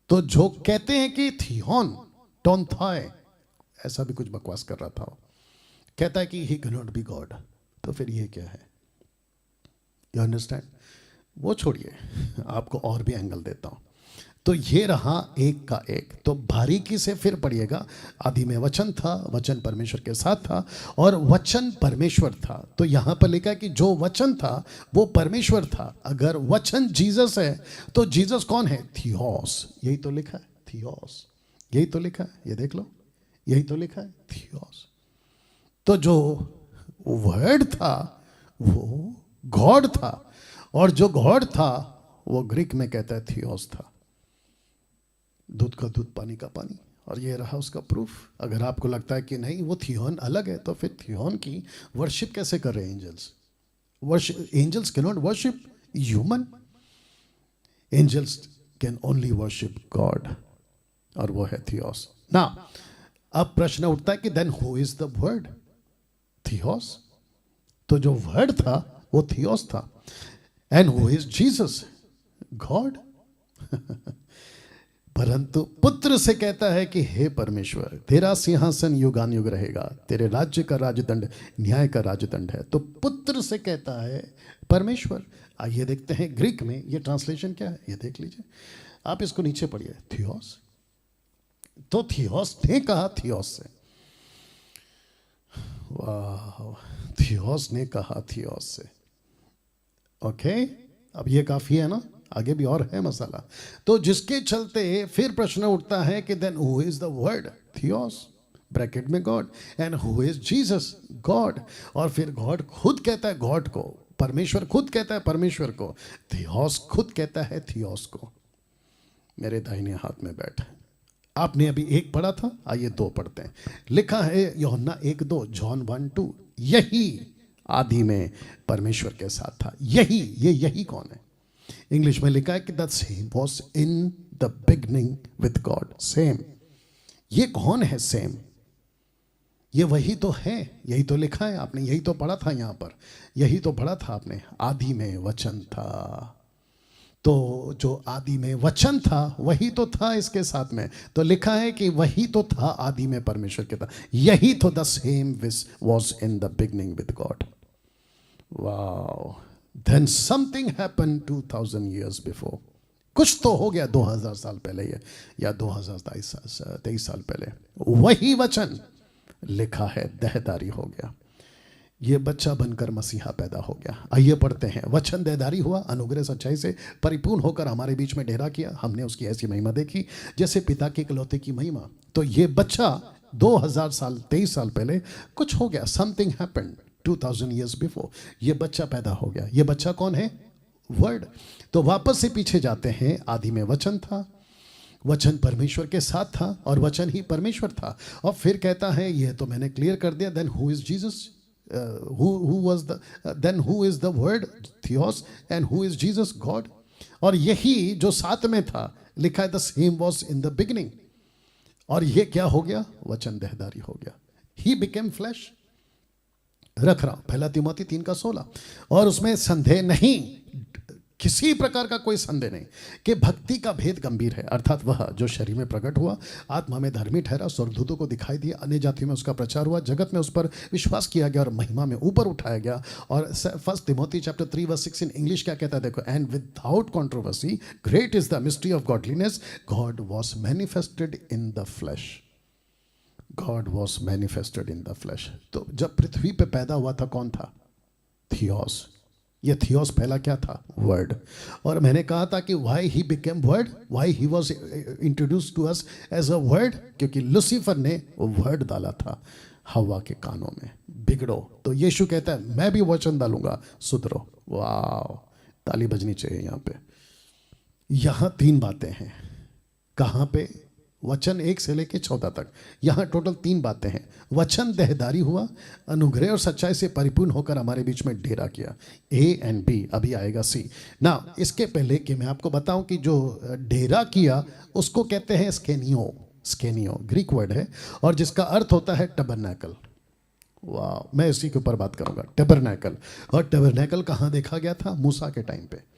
तो जो कहते हैं कि थियोन टोन थाए, ऐसा भी कुछ बकवास कर रहा था वो, कहता है कि he can not be God, तो फिर ये क्या है? You understand? वो छोड़िए, आपको और भी एंगल देता हूं। तो ये रहा एक का एक। तो बारीकी से फिर पढ़िएगा, आदि में वचन था, वचन परमेश्वर के साथ था और वचन परमेश्वर था। तो यहां पर लिखा है कि जो वचन था वो परमेश्वर था। अगर वचन जीसस है तो जीसस कौन है? थियोस। यही तो लिखा है, थियोस, यही तो लिखा है, ये देख लो, यही तो लिखा है, थियोस। तो जो वर्ड था वो गॉड था, और जो गॉड था वो ग्रीक में कहता है थियोस था। दूध का दूध, पानी का पानी। और ये रहा उसका प्रूफ। अगर आपको लगता है कि नहीं वो थियोन अलग है, तो फिर थियोन की वर्शिप कैसे कर रहे हैं angels? Worship, angels can not worship human, angels can only worship God, और वो है थियोस ना। अब प्रश्न उठता है कि then who is the word? Theos. तो जो वर्ड था वो थियोस था। And who is Jesus? God. परंतु पुत्र से कहता है कि हे परमेश्वर, तेरा सिंहासन युगान युग रहेगा, तेरे राज्य का राजदंड न्याय का राजदंड है। तो पुत्र से कहता है परमेश्वर। आइए देखते हैं ग्रीक में ये ट्रांसलेशन क्या है, ये देख लीजिए। आप इसको नीचे पढ़िए, थियोस। तो थियोस ने कहा थियोस से, वाह, थियोस ने कहा थियोस से। ओके, अब ये काफी है ना, आगे भी और है मसाला। तो जिसके चलते फिर प्रश्न उठता है कि then who is the word? थियोस, ब्रैकेट में God. And who is Jesus? God. और फिर गॉड खुद कहता है गॉड को, परमेश्वर खुद कहता है परमेश्वर को, थियोस खुद कहता है थियोस को। मेरे दाहिने हाथ में बैठा। आपने अभी एक पढ़ा था, आइए दो पढ़ते हैं। लिखा है यूहन्ना 1:2, जॉन 1:2, यही आदि में परमेश्वर के साथ था। यही, ये यही कौन है? इंग्लिश में लिखा है कि the same was in the beginning with God. Same, ये कौन है सेम? ये वही तो है, यही तो लिखा है, आपने यही तो पढ़ा था यहां पर, यही तो पढ़ा था आपने, आदि में वचन था। तो जो आदि में वचन था वही तो था इसके साथ में। तो लिखा है कि वही तो था आदि में परमेश्वर के था, यही तो the same was in the beginning with God. Wow. Then something happened 2000 years before. कुछ तो हो गया 2000 साल पहले, या 2023 साल पहले। वही वचन लिखा है देहधारी हो गया, ये बच्चा बनकर मसीहा पैदा हो गया। आइए पढ़ते हैं। वचन देहधारी हुआ, अनुग्रह सच्चाई से परिपूर्ण होकर हमारे बीच में डेरा किया। हमने उसकी ऐसी महिमा देखी जैसे पिता के इकलौते की महिमा। तो ये बच्चा 23 साल पहले कुछ हो गया, समथिंग हैपेंड 2000 years बिफोर। ये बच्चा पैदा हो गया। ये बच्चा कौन है? वर्ड। तो वापस से पीछे जाते हैं, आदि में वचन था, वचन परमेश्वर के साथ था और वचन ही परमेश्वर था। और फिर कहता है, ये तो मैंने क्लियर कर दिया, then who is Jesus? Then who is the word? Theos. And who is Jesus? God. और यही जो साथ में था, लिखा है the same was in the beginning. और ये क्या हो गया? वचन देहधारी हो गया, ही बिकेम फ्लैश। रख रहा हूं 1 तिमोथी 3:16। और उसमें संदेह नहीं, किसी प्रकार का कोई संदेह नहीं कि भक्ति का भेद गंभीर है, अर्थात वह जो शरीर में प्रकट हुआ, आत्मा में धर्मी ठहरा, स्वर्गदूतों को दिखाई दिया, अन्य जातियों में उसका प्रचार हुआ, जगत में उस पर विश्वास किया गया और महिमा में ऊपर उठाया गया। और 1 तिमोथी चैप्टर 3:6 इंग्लिश क्या कहता है देखो, and without controversy great is the mystery of godliness, God was manifested in the flash. God was manifested in the flash. तो जब पृथ्वी पे पैदा हुआ था कौन था? थियोस। ये थियोस पहला क्या था? वर्ड। और मैंने कहा था कि why he became word, why he was introduced to us as a word, क्योंकि लूसीफर ने वो वर्ड डाला था हवा के कानों में, बिगड़ो। तो यीशु कहता है मैं भी वचन डालूंगा, सुधरो। वाह, ताली बजनी चाहिए यहाँ पे। यहाँ 3 बातें हैं। कहाँ पे? वचन 1 से लेके 14 तक। यहाँ टोटल 3 बातें हैं। वचन देहधारी हुआ, अनुग्रह और सच्चाई से परिपूर्ण होकर हमारे बीच में डेरा किया। A एंड B, अभी आएगा C ना। इसके पहले कि मैं आपको बताऊं कि जो डेरा किया उसको कहते हैं स्केनियो। स्केनियो ग्रीक वर्ड है और जिसका अर्थ होता है टबरनैकल। वाह, मैं इसी के ऊपर बात करूंगा, टबरनैकल। और टबरनैकल कहाँ देखा गया था? मूसा के टाइम पे।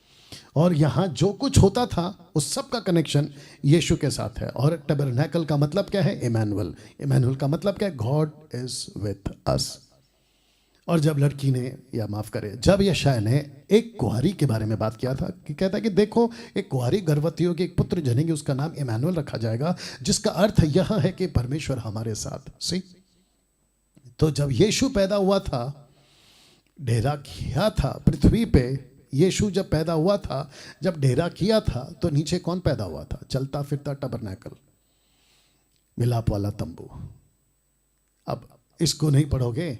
और यहाँ जो कुछ होता था उस सब का कनेक्शन यीशु के साथ है। और टबरनैकल का मतलब क्या है? इमैनुअल। इमैनुअल का मतलब क्या है? God is with us. और जब लड़की ने, या माफ करे, जब यशायाह ने एक कुंवारी के बारे में बात किया था कि कहता है कि देखो एक कुंवारी गर्भवती होगी, एक पुत्र जनेगी, उसका नाम इमैनुअल रखा जाएगा, जिसका अर्थ यह है कि परमेश्वर हमारे साथ। सी, तो जब यीशु पैदा हुआ था, डेरा किया था पृथ्वी पे, यीशु जब पैदा हुआ था, जब डेरा किया था, तो नीचे कौन पैदा हुआ था? चलता फिरता टबरनैकल, मिलाप वाला तंबू। अब इसको नहीं पढ़ोगे,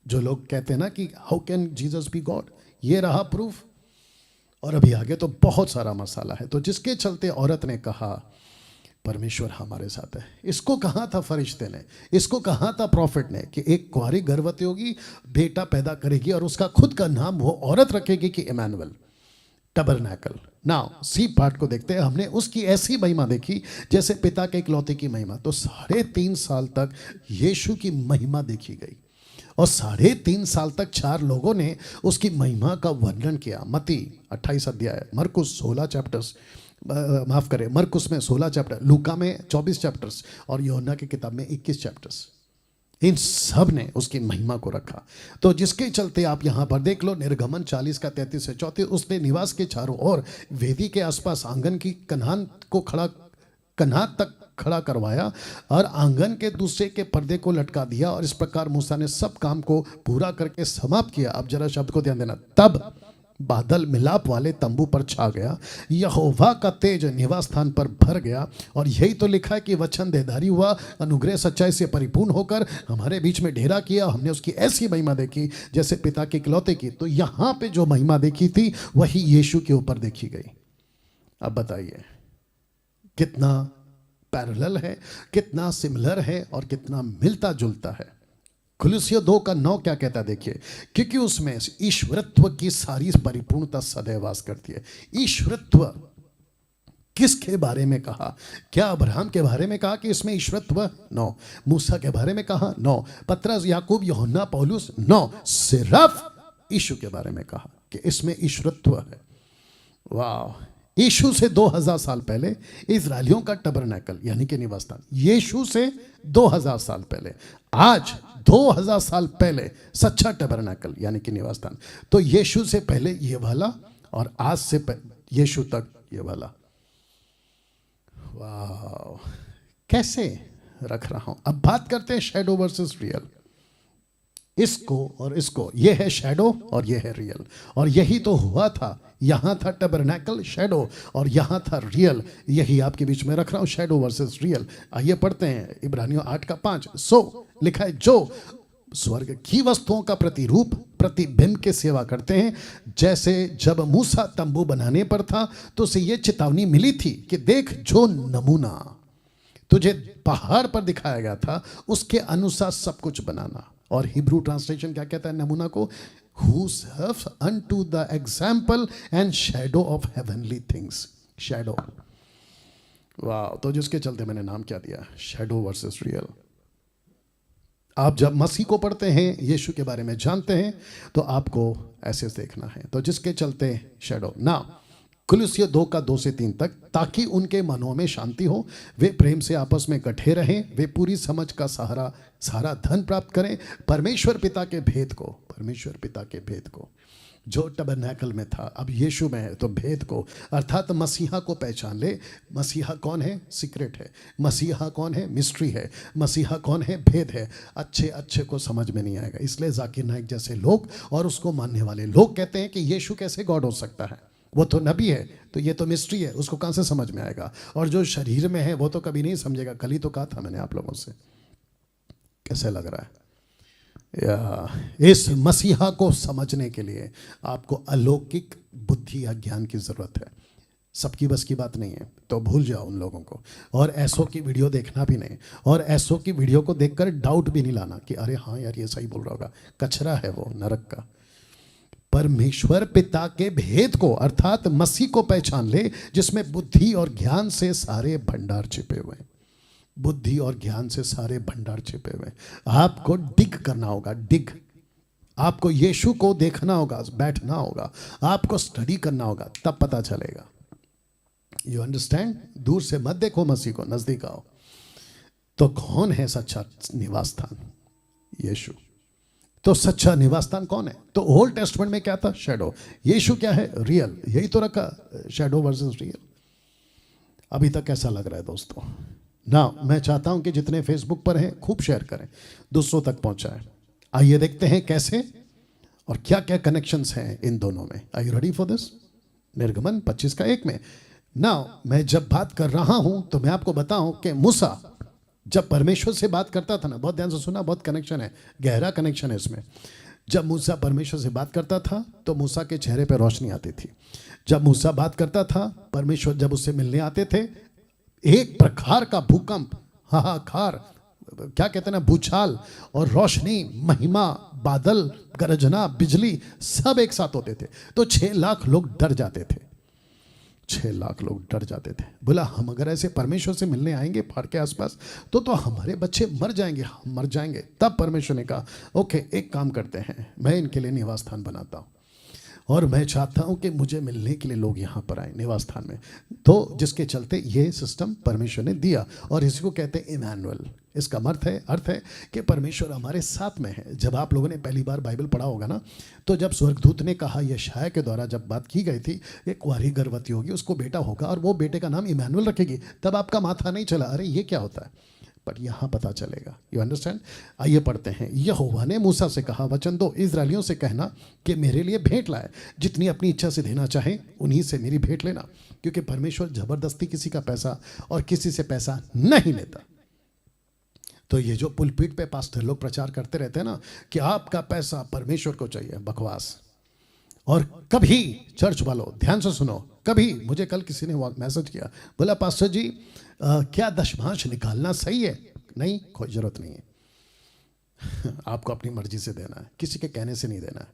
जो लोग कहते हैं ना कि how can Jesus B God, ये रहा प्रूफ। और अभी आगे तो बहुत सारा मसाला है। तो जिसके चलते औरत ने कहा परमेश्वर हमारे साथ है। इसको कहा था फरिश्ते ने, इसको कहा था प्रॉफिट ने कि एक कुंवारी गर्भवती होगी, बेटा पैदा करेगी और उसका खुद का नाम वो औरत रखेगी कि इमैनुअल, टबरनैकल। नाउ सी पार्ट को देखते हैं। हमने उसकी ऐसी महिमा देखी जैसे पिता के इकलौते की महिमा। तो 3.5 साल तक यीशु की महिमा देखी गई और 3.5 साल तक 4 लोगों ने उसकी महिमा का वर्णन किया। मत्ती 28 अध्याय, मरकुस 16 चैप्टर्स, माफ करें, मरकुस में 16 चैप्टर, लूका में 24 चैप्टर्स और यूहन्ना की किताब में 21 चैप्टर्स। इन सब ने उसकी महिमा को रखा। तो जिसके चलते आप यहां पर देख लो, निर्गमन 40 का 33 से 34, उसने निवास के चारों ओर वेदी के आसपास आंगन की कन्हात तक खड़ा करवाया और आंगन के दूसरे के पर्दे को लटका दिया। और इस प्रकार मूसा ने सब काम को पूरा करके समाप्त किया। अब जरा शब्द को ध्यान देना। तब बादल मिलाप वाले तंबू पर छा गया, यहोवा का तेज निवास स्थान पर भर गया। और यही तो लिखा है कि वचन देहधारी हुआ, अनुग्रह सच्चाई से परिपूर्ण होकर हमारे बीच में डेरा किया। हमने उसकी ऐसी महिमा देखी जैसे पिता के इकलौते की। तो यहां पे जो महिमा देखी थी वही यीशु के ऊपर देखी गई। अब बताइए कितना पैरेलल है, कितना सिमिलर है और कितना मिलता जुलता है। कुलुस्सियों 2 का 9 क्या कहता है देखिए, क्योंकि उसमें ईश्वरत्व की सारी परिपूर्णता सदैव वास करती है। ईश्वरत्व किसके बारे में कहा? क्या अब्राहम के बारे में कहा कि इसमें ईश्वरत्व? नो। मूसा के बारे में कहा? नो। पतरस, याकूब, यूहन्ना, पौलुस? नो। सिर्फ यीशु के बारे में कहा कि इसमें ईश्वरत्व है। वाह! यीशु से 2000 साल पहले इजरायलियों का टबरनैकल यानी कि निवास स्थान, यीशु से 2000 साल पहले, आज 2000 साल पहले सच्चा टबरनैकल यानी कि निवास स्थान। तो यीशु से पहले ये वाला और आज से यीशु तक ये वाला। वाह, कैसे रख रहा हूं। अब बात करते हैं शैडो वर्सेस रियल। इसको और इसको, ये है शैडो और ये है रियल। और यही तो हुआ था। यहां था टबरनैकल शैडो और यहां था रियल। यही आपके बीच में रख रहा हूं, शैडो वर्सेस रियल। आइए पढ़ते हैं इब्रानियों 8 का 5। सो लिखा है, जो स्वर्ग की वस्तुओं का प्रतिरूप प्रतिबिंब के सेवा करते हैं, जैसे जब मूसा तंबू बनाने पर था तो उसे यह चेतावनी मिली थी कि देख, जो नमूना तुझे पहाड़ पर दिखाया गया था उसके अनुसार सब कुछ बनाना। और हिब्रू ट्रांसलेशन क्या कहता है नमूना को? Who serves unto the example and shadow of heavenly things. Shadow. वाह! तो जिसके चलते मैंने नाम क्या दिया? Shadow versus real. आप जब मसीह को पढ़ते हैं, यीशु के बारे में जानते हैं, तो आपको ऐसे देखना है। तो जिसके चलते शैडो ना। कुलुस्सियों 2 का 2 से 3 तक, ताकि उनके मनों में शांति हो, वे प्रेम से आपस में गठे रहें, वे पूरी समझ का सारा धन प्राप्त करें, परमेश्वर पिता के भेद को जो टबरनैकल में था अब यीशु में है, तो भेद को अर्थात मसीहा को पहचान ले। मसीहा कौन है? सीक्रेट है। मसीहा कौन है? मिस्ट्री है। मसीहा कौन है? भेद है। अच्छे को समझ में नहीं आएगा। इसलिए जाकिर नाइक जैसे लोग और उसको मानने वाले लोग कहते हैं कि यीशु कैसे गॉड हो सकता है? वो तो नबी है, तो ये तो मिस्ट्री है, उसको कहां से समझ में आएगा? और जो शरीर में है वो तो कभी नहीं समझेगा। कल ही तो कहा था मैंने आप लोगों से। कैसे लग रहा है? या इस मसीहा को समझने के लिए आपको अलौकिक बुद्धि या ज्ञान की जरूरत है। सबकी बस की बात नहीं है, तो भूल जाओ उन लोगों को। और ऐसो की वीडियो देखना भी नहीं, और ऐसो की वीडियो को देखकर डाउट भी नहीं लाना कि अरे हाँ यार ये सही बोल रहा होगा। कचरा है वो, नरक का। परमेश्वर पिता के भेद को अर्थात मसीह को पहचान ले, जिसमें बुद्धि और ज्ञान से सारे भंडार छिपे हुए हैं। बुद्धि और ज्ञान से सारे भंडार छिपे हुए हैं। आपको डिग करना होगा, डिग। आपको यीशु को देखना होगा, बैठना होगा, आपको स्टडी करना होगा, तब पता चलेगा। You understand? दूर से मत देखो मसीह को, नजदीक आओ। तो कौन है सच्चा निवास स्थान? यीशु। तो सच्चा निवास स्थान कौन है? तो ओल्ड टेस्टमेंट में क्या था? शैडो। यीशु क्या है? रियल। यही तो रखा, शैडो वर्सेस रियल। अभी तक कैसा लग रहा है दोस्तों? ना मैं चाहता हूं कि जितने फेसबुक पर हैं खूब शेयर करें, दूसरों तक पहुंचाएं। आइए देखते हैं कैसे और क्या क्या कनेक्शंस हैं इन दोनों में। Are you ready for this? निर्गमन 25:1 में ना मैं जब बात कर रहा हूं तो मैं आपको बताऊं कि मूसा जब परमेश्वर से बात करता था ना, बहुत ध्यान से सुना, बहुत कनेक्शन है, गहरा कनेक्शन है इसमें। जब मूसा परमेश्वर से बात करता था तो मूसा के चेहरे पर रोशनी आती थी। जब मूसा बात करता था, परमेश्वर जब उससे मिलने आते थे, एक प्रकार का भूकंप, हाहाकार, क्या कहते हैं ना, भूचाल और रोशनी, महिमा, बादल, गरजना, बिजली, सब एक साथ होते थे। तो 6 लाख लोग डर जाते थे। 6 लाख लोग डर जाते थे। बोला हम अगर ऐसे परमेश्वर से मिलने आएंगे पहाड़ के आसपास तो हमारे बच्चे मर जाएंगे, हम मर जाएंगे। तब परमेश्वर ने कहा ओके, एक काम करते हैं, मैं इनके लिए निवास स्थान बनाता हूँ और मैं चाहता हूं कि मुझे मिलने के लिए लोग यहां पर आए निवास स्थान में। तो जिसके चलते ये सिस्टम परमेश्वर ने दिया और इसी को कहते हैं इमैनुअल। इसका अर्थ है कि परमेश्वर हमारे साथ में है। जब आप लोगों ने पहली बार बाइबल पढ़ा होगा ना, तो जब स्वर्गदूत ने कहा, यशायाह के द्वारा जब बात की गई थी, एक कुंवारी गर्भवती होगी, उसको बेटा होगा और वो बेटे का नाम इमैनुअल रखेगी, तब आपका माथा नहीं चला अरे ये क्या होता है, पर यहां पता चलेगा। You understand? आइए पढ़ते हैं। यहोवा ने मूसा से कहा, वचन दो इजरायलियों से कहना कि मेरे लिए भेंट लाए, जितनी अपनी इच्छा से देना चाहे उन्हीं से मेरी भेंट लेना, क्योंकि परमेश्वर जबरदस्ती किसी का पैसा और किसी से पैसा नहीं लेता। तो ये जो पुलपीठ पे पास्टर लोग प्रचार करते रहते हैं ना कि आपका पैसा परमेश्वर को चाहिए, बकवास। और कभी चर्च वालों ध्यान से सुनो, कभी मुझे कल किसी ने मैसेज किया, बोला पास्टर जी क्या दशमांश निकालना सही है? नहीं, कोई जरूरत नहीं है। आपको अपनी मर्जी से देना है, किसी के कहने से नहीं देना है।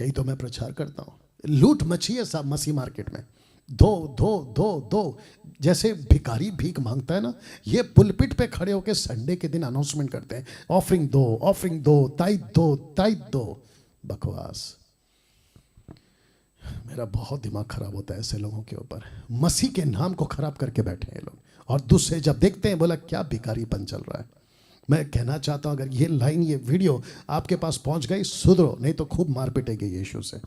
यही तो मैं प्रचार करता हूँ। लूट मची है सब मसीह मार्केट में, दो दो दो दो, जैसे भिखारी भीख मांगता है ना, ये पुलपिट पे खड़े होकर संडे के दिन अनाउंसमेंट करते हैं, ऑफरिंग दो, ऑफरिंग दो, ताइद दो, ताइद दो। बकवास। मेरा बहुत दिमाग खराब होता है ऐसे लोगों के ऊपर। मसीह के नाम को खराब करके बैठे हैं लोग, और दूसरे जब देखते हैं बोला क्या भिखारीपन चल रहा है। मैं कहना चाहता हूं अगर ये लाइन, ये वीडियो आपके पास पहुंच गई, सुधरो, नहीं तो खूब मार पिटेगी यीशु से।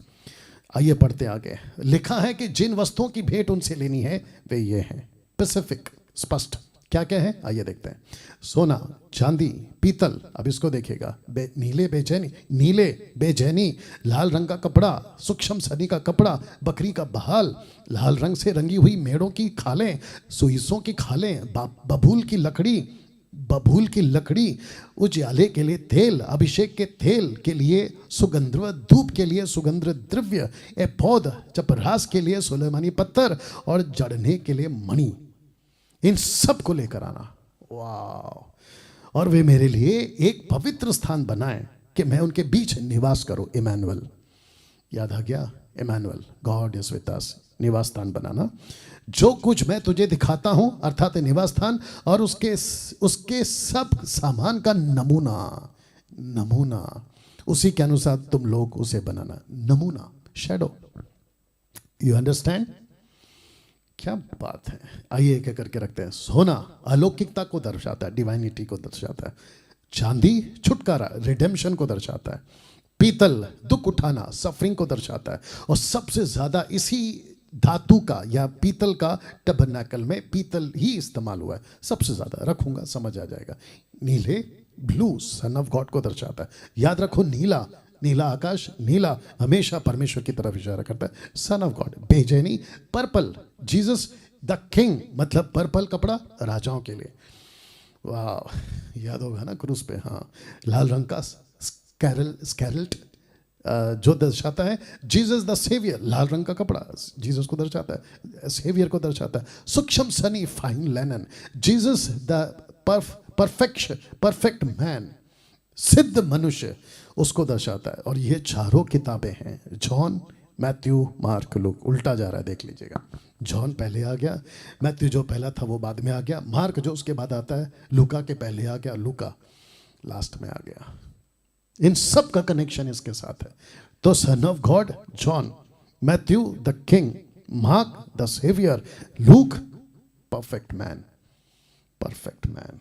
आइए पढ़ते आगे। लिखा है कि जिन वस्तुओं की भेंट उनसे लेनी है वे ये हैं, स्पेसिफिक, स्पष्ट। क्या क्या है आइए देखते हैं। सोना, चांदी, पीतल, अब इसको देखिएगा, नीले बेचैनी, लाल रंग का कपड़ा, सूक्ष्म सनी का कपड़ा, बकरी का बहाल, लाल रंग से रंगी हुई मेढ़ों की खालें, सुइसों की खालें, बबूल की लकड़ी, उजाले के लिए तेल, अभिषेक के तेल के लिए सुगंध, धूप के लिए सुगंध द्रव्य, एपोद, चपरास के लिए सुलेमानी पत्थर और जड़ने के लिए मणि, इन सब को लेकर आना। वाह। और वे मेरे लिए एक पवित्र स्थान बनाए कि मैं उनके बीच निवास करूं। इमैनुअल, याद आ गया? Emmanuel, God is with us. निवास स्थान बनाना। जो कुछ मैं तुझे दिखाता हूं अर्थात निवास स्थान और उसके सब सामान का नमूना उसी के अनुसार तुम लोग उसे बनाना। नमूना, शैडो। You understand? क्या बात है। आइए एक करके रखते हैं। सोना अलौकिकता को दर्शाता है, डिवाइनिटी को दर्शाता है। चांदी छुटकारा, रिडेम्पशन को दर्शाता है। पीतल दुख उठाना, सफरिंग को दर्शाता है। और सबसे ज्यादा इसी धातु का या पीतल का टबरनेकल में पीतल ही इस्तेमाल हुआ है सबसे ज्यादा। रखूंगा समझ आ जाएगा। नीले, ब्लू, सन ऑफ गॉड को दर्शाता है। याद रखो, नीला आकाश, नीला हमेशा परमेश्वर की तरफ इशारा करता है, सन ऑफ गॉड। बेचैनी, पर्पल, जीसस द किंग, मतलब पर्पल कपड़ा राजाओं के लिए। वाह, याद होगा ना क्रूस पे। हाँ, लाल रंग का स्कैरल्ट, जो दर्शाता है जीसस द सेवियर, लाल रंग का कपड़ा जीसस को दर्शाता है, सेवियर को दर्शाता है। सूक्ष्म Sunny fine Lennon, Jesus the perfect man, सिद्ध मनुष्य, उसको दर्शाता है। और ये चारों किताबें हैं, जॉन, मैथ्यू, मार्क, लूक। उल्टा जा रहा है, देख लीजिएगा। जॉन पहले आ गया, मैथ्यू जो पहला था वो बाद में आ गया, मार्क जो उसके बाद आता है लूका के पहले आ गया, लूका लास्ट में आ गया। इन सब का कनेक्शन इसके साथ है। तो son of God John, Matthew the king, Mark the saviour, Luke perfect man. Perfect man,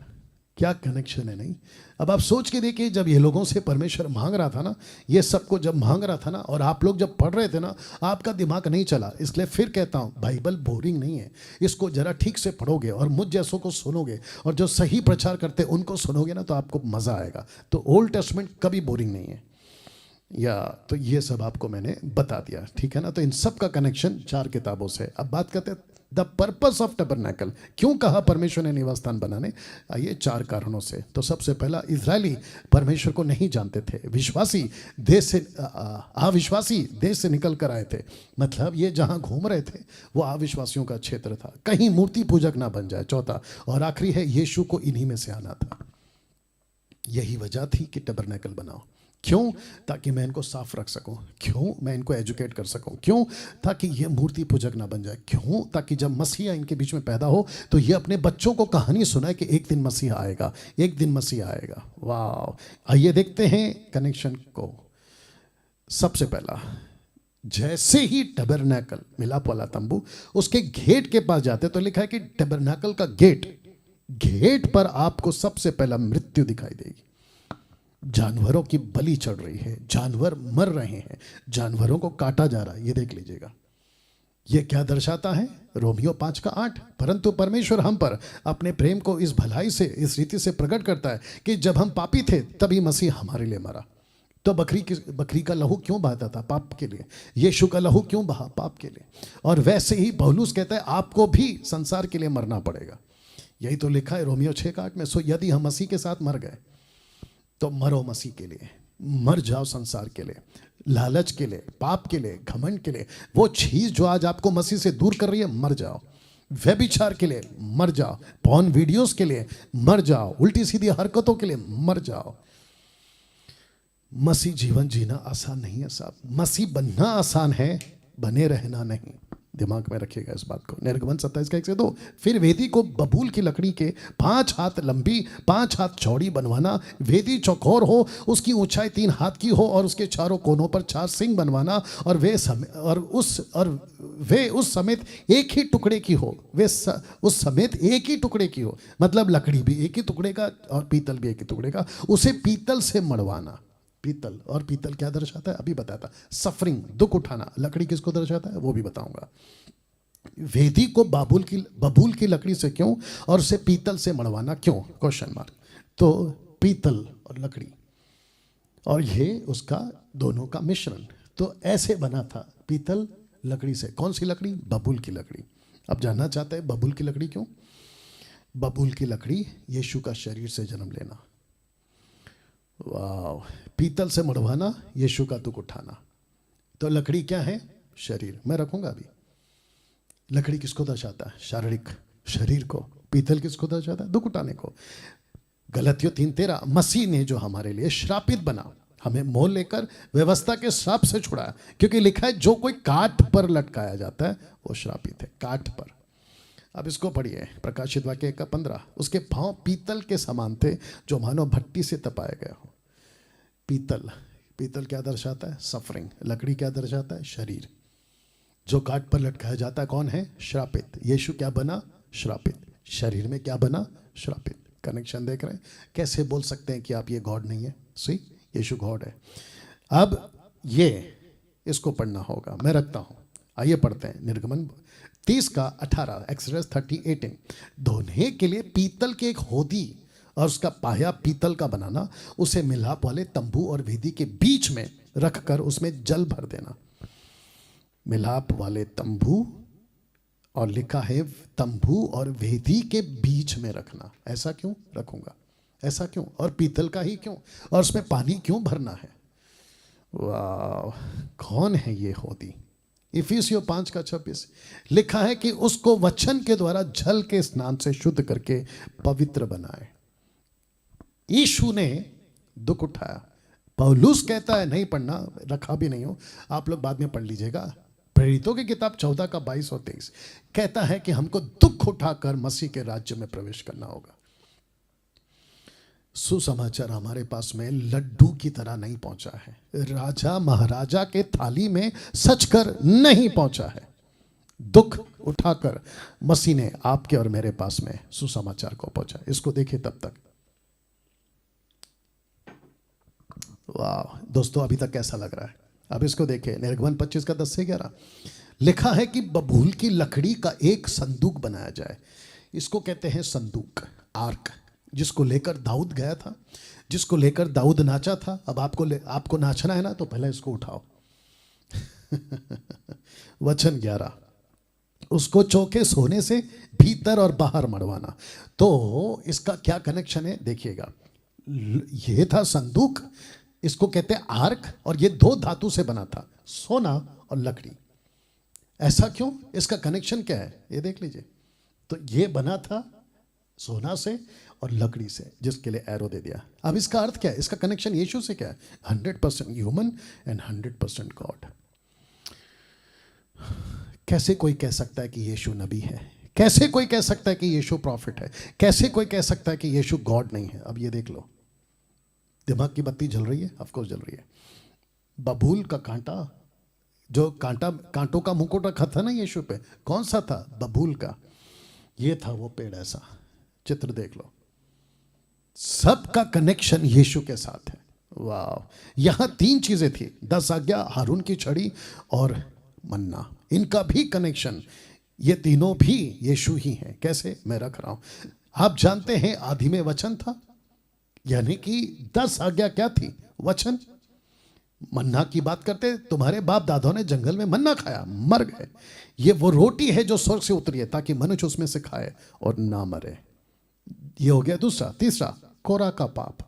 क्या कनेक्शन है। नहीं, अब आप सोच के देखिए, जब ये लोगों से परमेश्वर मांग रहा था ना, ये सबको जब मांग रहा था ना, और आप लोग जब पढ़ रहे थे ना, आपका दिमाग नहीं चला। इसलिए फिर कहता हूँ, बाइबल बोरिंग नहीं है। इसको जरा ठीक से पढ़ोगे और मुझ जैसों को सुनोगे और जो सही प्रचार करते हैं उनको सुनोगे ना, तो आपको मजा आएगा। तो ओल्ड टेस्टमेंट कभी बोरिंग नहीं है। या तो ये सब आपको मैंने बता दिया, ठीक है ना। तो इन सब का कनेक्शन 4 किताबों से। अब बात करते हैं द पर्पस ऑफ टबरनैकल, क्यों कहा परमेश्वर ने निवास स्थान बनाने। आइए 4 कारणों से। तो सबसे पहला, इजरायली परमेश्वर को नहीं जानते थे, विश्वासी देश से अविश्वासी देश से निकल कर आए थे। मतलब ये जहां घूम रहे थे वो अविश्वासियों का क्षेत्र था, कहीं मूर्ति पूजक ना बन जाए। चौथा और आखिरी है, यीशु को इन्हीं में से आना था। यही वजह थी कि टबरनैकल बनाओ। क्यों? ताकि मैं इनको साफ रख सकूं। क्यों? मैं इनको एजुकेट कर सकूं। क्यों? ताकि ये मूर्ति पूजक ना बन जाए। क्यों? ताकि जब मसीहा इनके बीच में पैदा हो तो ये अपने बच्चों को कहानी सुनाए कि एक दिन मसीहा आएगा, एक दिन मसीहा आएगा। वाह! आइए देखते हैं कनेक्शन को। सबसे पहला, जैसे ही टबरनैकल, मिलाप वाला तंबू, उसके गेट के पास जाते तो लिखा है कि टबरनैकल का गेट पर आपको सबसे पहला मृत्यु दिखाई देगी। जानवरों की बलि चढ़ रही है, जानवर मर रहे हैं, जानवरों को काटा जा रहा है। ये देख लीजिएगा। ये क्या दर्शाता है? रोमियो 5:8। परंतु परमेश्वर हम पर अपने प्रेम को इस भलाई से, इस रीति से प्रकट करता है कि जब हम पापी थे तभी मसीह हमारे लिए मरा। तो बकरी का लहू क्यों बहाता था? पाप के लिए। यीशु का लहू क्यों बहा? पाप के लिए। और वैसे ही पौलुस कहता है आपको भी संसार के लिए मरना पड़ेगा। यही तो लिखा है रोमियो 6:8 में। सो यदि हम मसीह के साथ मर गए तो मरो मसीह के लिए, मर जाओ संसार के लिए, लालच के लिए, पाप के लिए, घमंड के लिए। वो चीज जो आज आपको मसीह से दूर कर रही है, मर जाओ। व्यभिचार के लिए मर जाओ, पॉर्न वीडियोस के लिए मर जाओ, उल्टी सीधी हरकतों के लिए मर जाओ। मसीह जीवन जीना आसान नहीं है साहब। मसीह बनना आसान है, बने रहना नहीं। दिमाग में रखिएगा इस बात को। निर्गमन 27:1-2। फिर वेदी को बबूल की लकड़ी के 5 हाथ लंबी 5 हाथ चौड़ी बनवाना, वेदी चौकोर हो, उसकी ऊंचाई 3 हाथ की हो और उसके चारों कोनों पर 4 सिंग बनवाना, और वे उस समेत एक ही टुकड़े की हो। उस समेत एक ही टुकड़े की हो, मतलब लकड़ी भी एक ही टुकड़े का और पीतल भी एक ही टुकड़े का। उसे पीतल से मड़वाना। पीतल, और पीतल क्या दर्शाता है अभी बताता। सफरिंग, दुख उठाना। लकड़ी किसको दर्शाता है वो भी बताऊंगा। वेदी को बबूल की लकड़ी से क्यों और उसे पीतल से मड़वाना क्यों? Question mark. तो पीतल और लकड़ी, और ये उसका दोनों का मिश्रण। तो ऐसे बना था पीतल लकड़ी से। कौन सी लकड़ी? बबूल की लकड़ी। अब जानना चाहते हैं बबूल की लकड़ी क्यों? बबूल की लकड़ी यीशु का शरीर से जन्म लेना। वाह! पीतल से मड़वाना, यीशु का दुख उठाना। तो लकड़ी क्या है? शरीर। मैं रखूंगा अभी। लकड़ी किसको दर्शाता है? शारीरिक शरीर को। पीतल किसको दर्शाता है? दुख उठाने को। गलतियों 3:13। मसीह ने जो हमारे लिए श्रापित बना, हमें मोल लेकर व्यवस्था के श्राप से छुड़ाया। क्योंकि लिखा है जो कोई काठ पर लटकाया जाता है वो श्रापित है। काठ पर। अब इसको पढ़िए, प्रकाशित वाक्य 1:15। उसके पांव पीतल के समान थे जो मानो भट्टी से तपाया गया हो। पीतल क्या दर्शाता है? सफरिंग। लकड़ी क्या दर्शाता है? शरीर। जो काठ पर लटकाया जाता है कौन है? श्रापित। यीशु क्या बना? श्रापित। शरीर में क्या बना? श्रापित। कनेक्शन देख रहे हैं? कैसे बोल सकते हैं कि आप ये गॉड नहीं है? सी, यीशु गॉड है। अब ये इसको पढ़ना होगा, मैं रखता हूं। आइए पढ़ते हैं निर्गमन 30:18, एक्सोडस 30:18। धोने के लिए पीतल के एक होदी और उसका पाया पीतल का बनाना, उसे मिलाप वाले तंबू और वेदी के बीच में रखकर उसमें जल भर देना। मिलाप वाले तंबू, और लिखा है तंबू और वेदी के बीच में रखना। ऐसा क्यों रखूंगा? ऐसा क्यों? और पीतल का ही क्यों? और उसमें पानी क्यों भरना है? वाह, कौन है ये होदी? इफिसियों 5:26 लिखा है कि उसको वचन के द्वारा जल के स्नान से शुद्ध करके पवित्र बनाए। यीशु ने दुख उठाया। पौलुस कहता है, नहीं पढ़ना, रखा भी नहीं हो, आप लोग बाद में पढ़ लीजिएगा, प्रेरितों की किताब 14:22 और 23 कहता है कि हमको दुख उठाकर मसीह के राज्य में प्रवेश करना होगा। सुसमाचार हमारे पास में लड्डू की तरह नहीं पहुंचा है, राजा महाराजा के थाली में सचकर नहीं पहुंचा है। दुख उठाकर मसीह ने आपके और मेरे पास में सुसमाचार को पहुंचा। इसको देखिए तब तक। वाह दोस्तों, अभी तक कैसा लग रहा है? अब इसको देखिए, निर्गमन 25:10-11 लिखा है कि बबूल की लकड़ी का एक संदूक बनाया जाए। इसको कहते हैं संदूक, आर्क, जिसको लेकर दाऊद गया था, जिसको लेकर दाऊद नाचा था। अब आपको नाचना है ना, तो पहले इसको उठाओ। वचन 11, उसको चौके सोने से भीतर और बाहर मड़वाना। तो इसका क्या कनेक्शन है देखिएगा। ये था संदूक, इसको कहते हैं आर्क, और ये 2 धातु से बना था, सोना और लकड़ी। ऐसा क्यों? इसका कनेक्शन क्या है ये देख लीजिए। तो ये बना था सोना से और लकड़ी से, जिसके लिए एरो दे दिया। अब इसका अर्थ क्या है? इसका कनेक्शन यीशु से क्या है? 100% ह्यूमन एंड 100% गॉड। कैसे कोई कह सकता है कि यीशु नबी है? कैसे कोई कह सकता है कि यीशु प्रॉफिट है? कैसे कोई कह सकता है कि यीशु गॉड नहीं है? अब ये देख लो, दिमाग की बत्ती जल रही है? ऑफकोर्स जल रही है। बबूल का कांटा, जो कांटों का मुकुट रखा था ना यीशु पे, कौन सा था? बबूल का। ये था वो पेड़, ऐसा चित्र देख लो। सबका कनेक्शन यीशु के साथ है। वाह, यहां 3 चीजें थी, 10 आज्ञा, हारून की छड़ी और मन्ना। इनका भी कनेक्शन, ये तीनों भी यीशु ही हैं। कैसे? मैं रख रहा हूं। आप जानते हैं आदि में वचन था, यानी कि 10 आज्ञा क्या थी? वचन। मन्ना की बात करते, तुम्हारे बाप दादों ने जंगल में मन्ना खाया, मर गए। ये वो रोटी है जो स्वर्ग से उतरी है, ताकि मनुष्य उसमें से खाए और ना मरे। ये हो गया दूसरा। तीसरा, कोरा का पाप।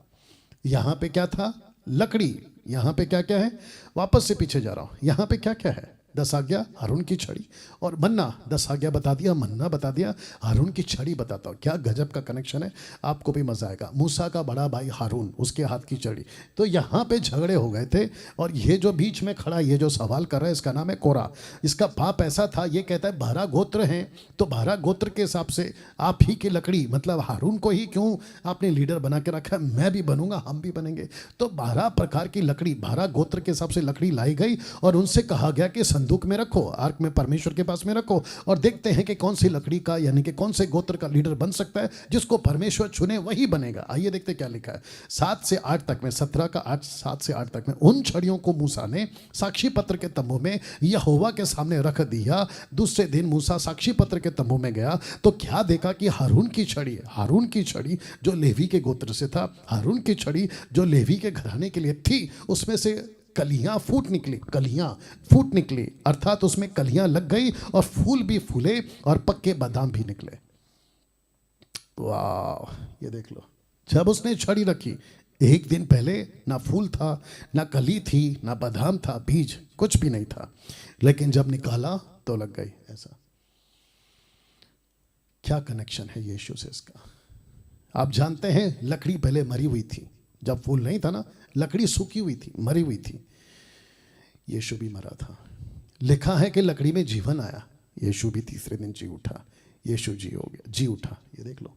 यहां पे क्या था? लकड़ी। यहां पे क्या क्या है? वापस से पीछे जा रहा हूं, यहां पे क्या क्या है? 10 आज्ञा, हारून की छड़ी और मन्ना। 10 आज्ञा बता दिया, मन्ना बता दिया, हारून की छड़ी बताता हूँ। क्या गजब का कनेक्शन है, आपको भी मजा आएगा। मूसा का बड़ा भाई हारून, उसके हाथ की छड़ी। तो यहाँ पे झगड़े हो गए थे, और ये जो बीच में खड़ा, ये जो सवाल कर रहा है, इसका नाम है कोरा। इसका पाप ऐसा था, ये कहता है 12 गोत्र हैं, तो 12 गोत्र के हिसाब से आप ही की लकड़ी, मतलब हारून को ही क्यों आपने लीडर बना के रखा है? मैं भी बनूंगा, हम भी बनेंगे। तो 12 प्रकार की लकड़ी, 12 गोत्र के हिसाब से लकड़ी लाई गई, और उनसे कहा गया कि संदूक में रखो, आर्क में परमेश्वर के पास में रखो, और देखते हैं कि कौन सी लकड़ी का, यानी कि कौन से गोत्र का लीडर बन सकता है, जिसको परमेश्वर चुने वही बनेगा। आइए देखते क्या लिखा है 7 से 8 तक में, 17 का 8, 7 से 8 तक में। उन छड़ियों को मूसा ने साक्षी पत्र के तंबू में यहोवा के सामने रख दिया। दूसरे दिन मूसा साक्षी पत्र के तंबू में गया, तो क्या देखा कि हारून की छड़ी जो लेवी के गोत्र से था, हारून की छड़ी जो लेवी के घराने के लिए थी, उसमें से कलियां फूट निकली, अर्थात उसमें कलियां लग गई और फूल भी फूले और पक्के बादाम भी निकले। वाह, ये देख लो। जब उसने छड़ी रखी, एक दिन पहले ना फूल था, ना कली थी, ना बादाम था, बीज कुछ भी नहीं था, लेकिन जब निकाला तो लग गई। ऐसा क्या कनेक्शन है यीशु से इसका? आप जानते हैं लकड़ी पहले मरी हुई थी, जब फूल नहीं था ना, लकड़ी सूखी हुई थी, मरी हुई थी। यीशु भी मरा था। लिखा है कि लकड़ी में जीवन आया, यीशु भी तीसरे दिन जी उठा। यीशु जी उठा। ये देख लो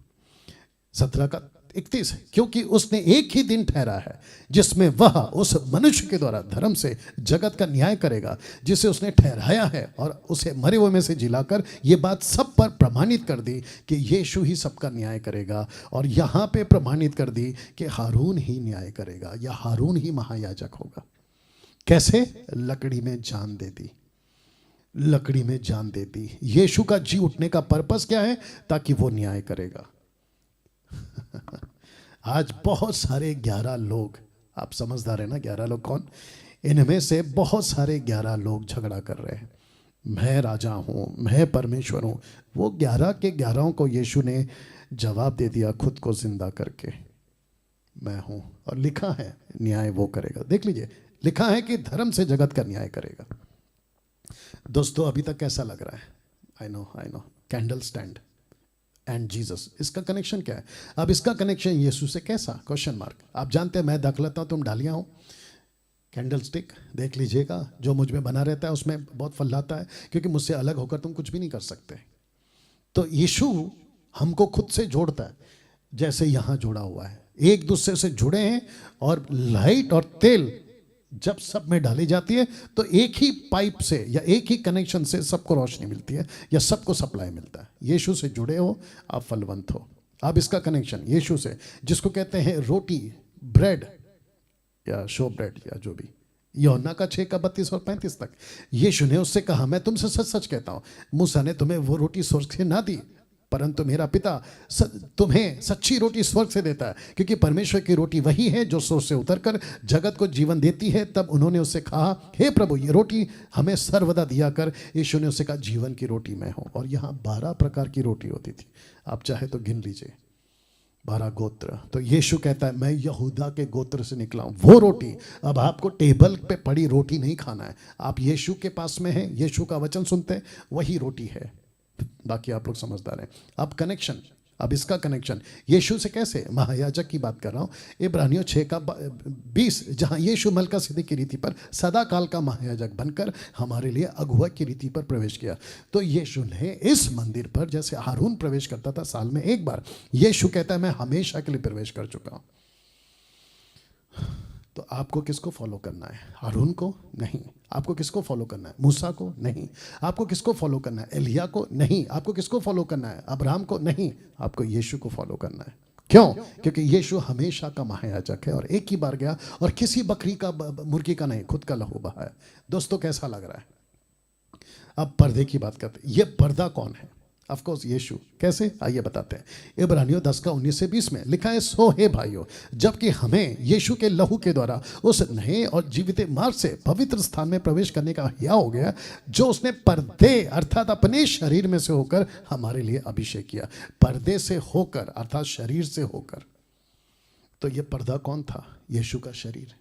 17 का 31, क्योंकि उसने एक ही दिन ठहरा है जिसमें वह उस मनुष्य के द्वारा धर्म से जगत का न्याय करेगा, जिसे उसने ठहराया है, और उसे मरे हुए में से जिलाकर ये बात सब पर प्रमाणित कर दी कि यीशु ही सबका न्याय करेगा। और यहाँ पे प्रमाणित कर दी कि हारून ही न्याय करेगा, या हारून ही महायाजक होगा। कैसे? लकड़ी में जान दे दी। यीशु का जी उठने का पर्पस क्या है? ताकि वो न्याय करेगा। आज बहुत सारे 11 लोग, आप समझदार है ना, 11 लोग कौन? इनमें से बहुत सारे 11 लोग झगड़ा कर रहे हैं, मैं राजा हूं, मैं परमेश्वर हूं। वो 11 के 11 को यीशु ने जवाब दे दिया खुद को जिंदा करके, मैं हूं, और लिखा है न्याय वो करेगा। देख लीजिए, लिखा है कि धर्म से जगत का न्याय करेगा। दोस्तों अभी तक कैसा लग रहा है? I know candle stand and Jesus, इसका कनेक्शन क्या है? अब इसका कनेक्शन यीशु से कैसा? Question mark. आप जानते हैं मैं रख लेता हूँ, तुम डालियाँ हो। कैंडल स्टिक देख लीजिएगा, जो मुझ में बना रहता है उसमें बहुत फल लाता है, क्योंकि मुझसे अलग होकर तुम कुछ भी नहीं कर सकते। तो यीशु हमको खुद से जोड़ता है, जैसे यहाँ जुड़ा हुआ है, एक दूसरे से जुड़े हैं। और लाइट और तेल जब सब में डाली जाती है तो एक ही पाइप से या एक ही कनेक्शन से सबको रोशनी मिलती है या सबको सप्लाई मिलता है। यीशु से जुड़े हो, आप फलवंत हो। अब इसका कनेक्शन यीशु से, जिसको कहते हैं रोटी, ब्रेड या शो ब्रेड या जो भी, यूहन्ना का 6 का 32 और 35 तक। यीशु ने उससे कहा, मैं तुमसे सच सच कहता हूँ, मूसा ने तुम्हें वो रोटी स्वर्ग से ना दी, परंतु मेरा पिता तुम्हें सच्ची रोटी स्वर्ग से देता है, क्योंकि परमेश्वर की रोटी वही है जो स्वर्ग से उतरकर जगत को जीवन देती है। तब उन्होंने उससे कहा, हे प्रभु, ये रोटी हमें सर्वदा दिया कर। यीशु ने उससे कहा, जीवन की रोटी मैं हूँ। और यहाँ 12 प्रकार की रोटी होती थी, आप चाहे तो गिन लीजिए, 12 गोत्र। तो यीशु कहता है, मैं यहूदा के गोत्र से निकला हूँ, वो रोटी। अब आपको टेबल पे पड़ी रोटी नहीं खाना है, आप यीशु के पास में हैं, यीशु का वचन सुनते हैं, वही रोटी है। बाकी आप लोग समझदार हैं। अब कनेक्शन, अब इसका कनेक्शन यीशु से कैसे? महायाजक की बात कर रहा हूँ, इब्रानियों 6 का 20, जहाँ यीशु मलकासिदक की रीति पर सदा काल का महायाजक बनकर हमारे लिए अगुवा की रीति पर प्रवेश किया। तो यीशु ने इस मंदिर पर जैसे हारून प्रवेश करता था साल में एक बार, यीशु कहता है मैं हमेशा के लिए प्रवेश कर चुका हूँ। तो आपको किसको फॉलो करना है? हारून को? नहीं। आपको किसको फॉलो करना है? मूसा को? नहीं। आपको किसको फॉलो करना है? एलिया को? नहीं। आपको किसको फॉलो करना है? अब्राहम को? नहीं। आपको यीशु को फॉलो करना है। क्यों? क्योंकि यीशु हमेशा का महायाजक है और एक ही बार गया और किसी बकरी का, मुर्गी का नहीं, खुद का लहू बहाया। दोस्तों कैसा लग रहा है? अब पर्दे की बात करते हैं। ये पर्दा कौन है? ऑफ कोर्स यीशु। कैसे? आइए बताते हैं। इब्रानियों 10 का 19 से 20 में लिखा है, सो हे भाइयों, जबकि हमें यीशु के लहू के द्वारा उस नए और जीवित मार्ग से पवित्र स्थान में प्रवेश करने का हया हो गया, जो उसने पर्दे अर्थात अपने शरीर में से होकर हमारे लिए अभिषेक किया। पर्दे से होकर अर्थात शरीर से होकर। तो ये पर्दा कौन था? यीशु का शरीर।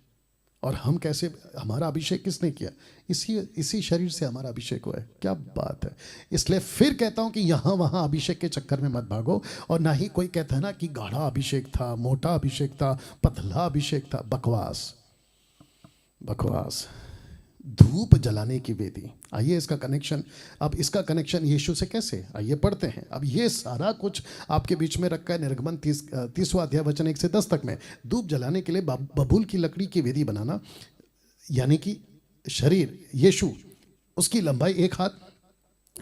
और हम कैसे, हमारा अभिषेक किसने किया? इसी शरीर से हमारा अभिषेक हुआ है। क्या बात है! इसलिए फिर कहता हूं कि यहाँ वहाँ अभिषेक के चक्कर में मत भागो। और ना ही कोई कहता है ना कि गाढ़ा अभिषेक था, मोटा अभिषेक था, पतला अभिषेक था। बकवास, बकवास। धूप जलाने की वेदी। आइए इसका कनेक्शन, अब इसका कनेक्शन यीशु से कैसे? आइए पढ़ते हैं। अब ये सारा कुछ आपके बीच में रखा है निर्गमन 30वां अध्याय वचन 1 से 10 तक में। धूप जलाने के लिए बबूल की लकड़ी की वेदी बनाना, यानी कि शरीर यीशु, उसकी लंबाई 1 हाथ,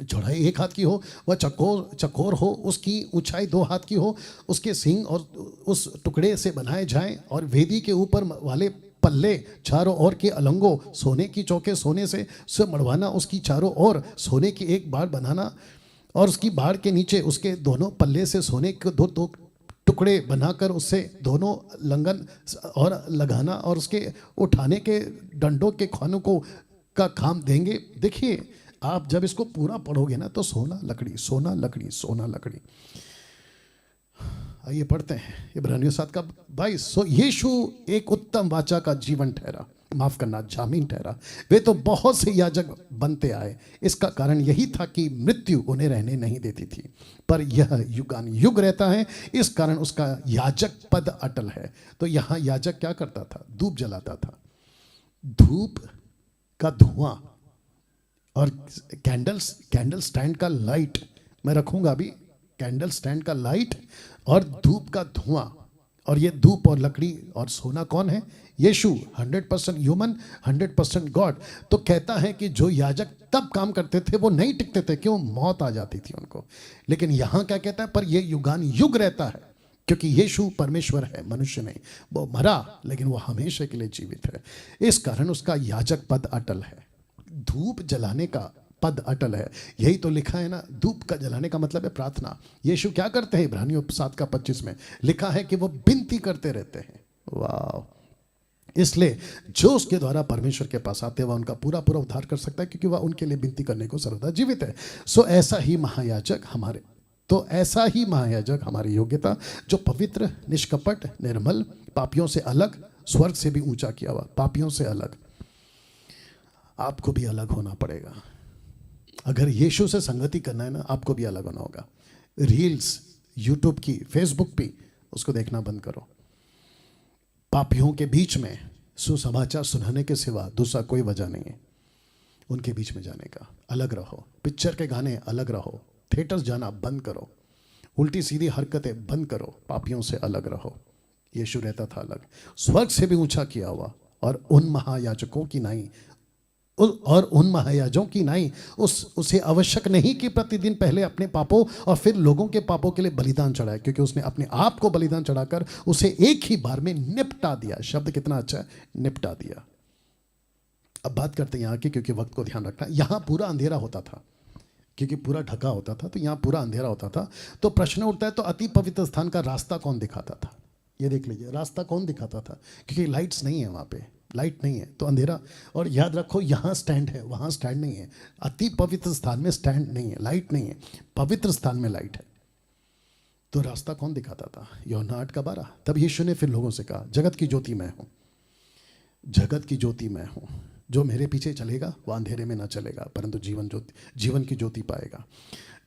चौड़ाई 1 हाथ की हो, वह चकोर हो, उसकी ऊंचाई 2 हाथ की हो, उसके सींग और उस टुकड़े से बनाए जाएं। और वेदी के ऊपर वाले पल्ले चारों ओर के अलंगों, सोने की चौके सोने से मढ़वाना, उसकी चारों ओर सोने की एक बाड़ बनाना, और उसकी बाड़ के नीचे उसके दोनों पल्ले से सोने के दो टुकड़े बनाकर उससे दोनों लंगन और लगाना, और उसके उठाने के डंडों के खानों को का काम देंगे। देखिए आप जब इसको पूरा पढ़ोगे ना तो सोना लकड़ी, सोना लकड़ी, सोना लकड़ी। आइए पढ़ते हैं इब्रानियों 7 का 22। सो यीशु एक उत्तम वाचा का जीवन ठहरा, माफ करना, जामीन ठहरा। वे तो बहुत से याजक बनते आए, इसका कारण यही था कि मृत्यु उन्हें रहने नहीं देती थी, पर यह युगान युग रहता है, इस कारण उसका याजक पद अटल है। तो यहाँ याजक क्या करता था? धूप जलाता था। धूप का धुआं और कैंडल स्टैंड का लाइट, मैं रखूंगा अभी, कैंडल स्टैंड का लाइट और धूप का धुआं। और ये धूप और लकड़ी और सोना कौन है? यीशु। 100% ह्यूमन, 100% गॉड। तो कहता है कि जो याजक तब काम करते थे वो नहीं टिकते थे, क्यों? मौत आ जाती थी उनको। लेकिन यहाँ क्या कहता है? पर ये युगान युग रहता है, क्योंकि यीशु परमेश्वर है, मनुष्य नहीं। वो मरा लेकिन वो हमेशा के लिए जीवित है, इस कारण उसका याजक पद अटल है। धूप जलाने का पद अटल है। यही तो लिखा है ना, धूप का जलाने का मतलब है प्रार्थना। यीशु क्या करते हैं? इब्रानियों 7 का 25 में लिखा है कि वो विनती करते रहते हैं। वाह! इसलिए जो उसके द्वारा परमेश्वर के पास आते हैं वह उनका पूरा पूरा उद्धार कर सकता है, क्योंकि वह उनके लिए विनती करने को सर्वदा जीवित है। सो ऐसा ही महायाजक हमारी योग्यता, जो पवित्र, निष्कपट, निर्मल, पापियों से अलग, स्वर्ग से भी ऊंचा किया हुआ, पापियों से अलग। आपको भी अलग होना पड़ेगा। अगर यीशु से संगति करना है ना, आपको भी अलग होना होगा। रील्स यूट्यूब की, फेसबुक पे, उसको देखना बंद करो। पापियों के बीच में सुसमाचार सुनाने के सिवा दूसरा कोई वजह नहीं है उनके बीच में जाने का। अलग रहो। पिक्चर के गाने अलग रहो। थिएटर्स जाना बंद करो। उल्टी सीधी हरकतें बंद करो। पापियों से अलग रहो। यीशु रहता था अलग, स्वर्ग से भी ऊंचा किया हुआ, और उन महायाजकों की नाई उसे आवश्यक नहीं कि प्रतिदिन पहले अपने पापों और फिर लोगों के पापों के लिए बलिदान चढ़ाए, क्योंकि उसने अपने आप को बलिदान चढ़ाकर उसे एक ही बार में निपटा दिया। शब्द कितना अच्छा है, निपटा दिया। अब बात करते हैं यहाँ की, क्योंकि वक्त को ध्यान रखना। यहाँ पूरा अंधेरा होता था, क्योंकि पूरा ढका होता था, तो यहाँ पूरा अंधेरा होता था। तो प्रश्न उठता है, तो अति पवित्र स्थान का रास्ता कौन दिखाता था? ये देख लीजिए, रास्ता कौन दिखाता था? क्योंकि लाइट्स नहीं है वहाँ पे, लाइट नहीं है तो अंधेरा। और याद रखो, यहाँ स्टैंड है, वहाँ स्टैंड नहीं है। अति पवित्र स्थान में स्टैंड नहीं है, लाइट नहीं है, पवित्र स्थान में लाइट है। तो रास्ता कौन दिखाता था? यूहन्ना 8:12। तब यीशु ने फिर लोगों से कहा, जगत की ज्योति मैं हूँ, जगत की ज्योति मैं हूँ। जो मेरे पीछे चलेगा वह अंधेरे में ना चलेगा, परंतु जीवन की ज्योति पाएगा।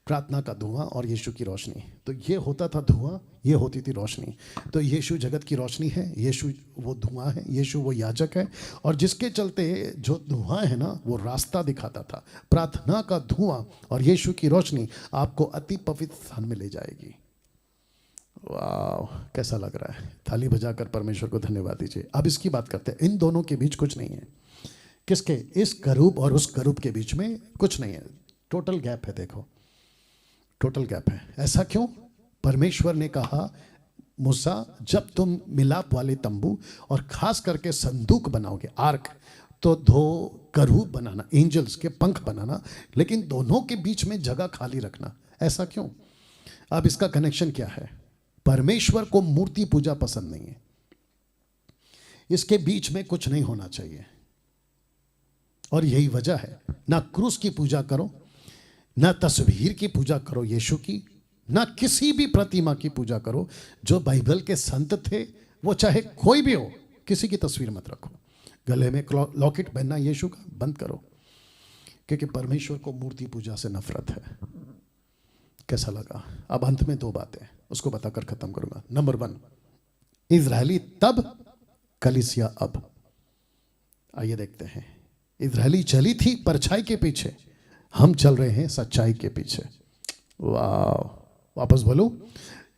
प्रार्थना का धुआं और यीशु की रोशनी। तो ये होता था धुआं, ये होती थी रोशनी। तो यीशु जगत की रोशनी है, यीशु वो धुआं है, यीशु वो याजक है, और जिसके चलते जो धुआं है ना, वो रास्ता दिखाता था। प्रार्थना का धुआं और यीशु की रोशनी आपको अति पवित्र स्थान में ले जाएगी। वाह, कैसा लग रहा है? थाली बजाकर परमेश्वर को धन्यवाद दीजिए। अब इसकी बात करते हैं। इन दोनों के बीच कुछ नहीं है। किसके? इस करूब और उस करूब के बीच में कुछ नहीं है। टोटल गैप है। देखो, टोटल गैप है। ऐसा क्यों? परमेश्वर ने कहा, मूसा, जब तुम मिलाप वाले तंबू और खास करके संदूक बनाओगे, आर्क, तो 2 करूब बनाना, एंजल्स के पंख बनाना, लेकिन दोनों के बीच में जगह खाली रखना। ऐसा क्यों? अब इसका कनेक्शन क्या है? परमेश्वर को मूर्ति पूजा पसंद नहीं है। इसके बीच में कुछ नहीं होना चाहिए, और यही वजह है। ना क्रूस की पूजा करो, ना तस्वीर की पूजा करो यीशु की, ना किसी भी प्रतिमा की पूजा करो। जो बाइबल के संत थे, वो चाहे कोई भी हो, किसी की तस्वीर मत रखो। गले में लॉकेट पहनना यीशु का बंद करो, क्योंकि परमेश्वर को मूर्ति पूजा से नफरत है। कैसा लगा? अब अंत में 2 बातें उसको बताकर खत्म करूंगा। नंबर 1, इजरायली तब, कलीसिया अब। आइए देखते हैं। इजरायली चली थी परछाई के पीछे, हम चल रहे हैं सच्चाई के पीछे। वाह, वापस बोलो।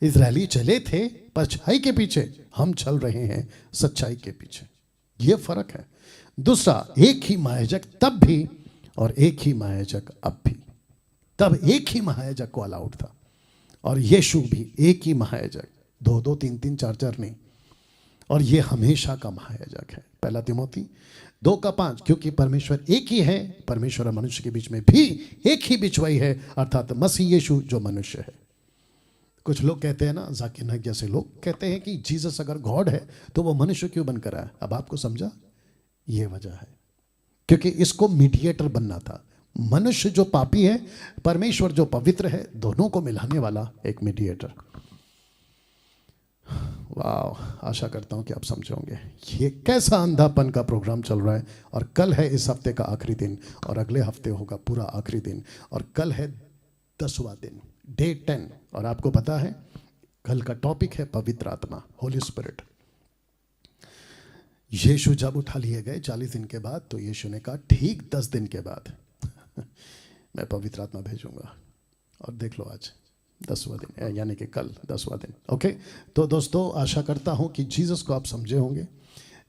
इजरायली चले थे परछाई के पीछे, हम चल रहे हैं सच्चाई के पीछे। ये फर्क है। दूसरा, एक ही महायाजक तब भी और एक ही महायाजक अब भी। तब एक ही महायाजक को अलाउड था, और यीशु भी एक ही महायाजक, 2-2, 3-3, 4-4 नहीं। और ये हमेशा का महायाजक है। 1 तिमोथी 2:5, क्योंकि परमेश्वर एक ही है, परमेश्वर और मनुष्य के बीच में भी एक ही बिचवाई है, अर्थात मसीह यीशु जो मनुष्य है। कुछ लोग कहते हैं ना, जाकिर नाइक जैसे लोग कहते हैं कि जीसस अगर गॉड है तो वो मनुष्य क्यों बनकर आया? अब आपको समझा? ये वजह है, क्योंकि इसको मीडिएटर बनना था। मनुष्य जो पापी है, परमेश्वर जो पवित्र है, दोनों को मिलाने वाला एक मीडिएटर। वाह, आशा करता हूं कि आप समझे होंगे ये कैसा अंधापन का प्रोग्राम चल रहा है। और कल है इस हफ्ते का आखिरी दिन, और अगले हफ्ते होगा पूरा आखिरी दिन, और कल है 10वां दिन, डे 10। और आपको पता है कल का टॉपिक है पवित्र आत्मा, होली स्पिरिट। यीशु जब उठा लिए गए 40 दिन के बाद, तो यीशु ने कहा ठीक 10 दिन के बाद मैं पवित्र आत्मा भेजूंगा। और देख लो, आज 10वां दिन, यानी कि कल 10वां दिन। ओके, तो दोस्तों, आशा करता हूं कि जीसस को आप समझे होंगे,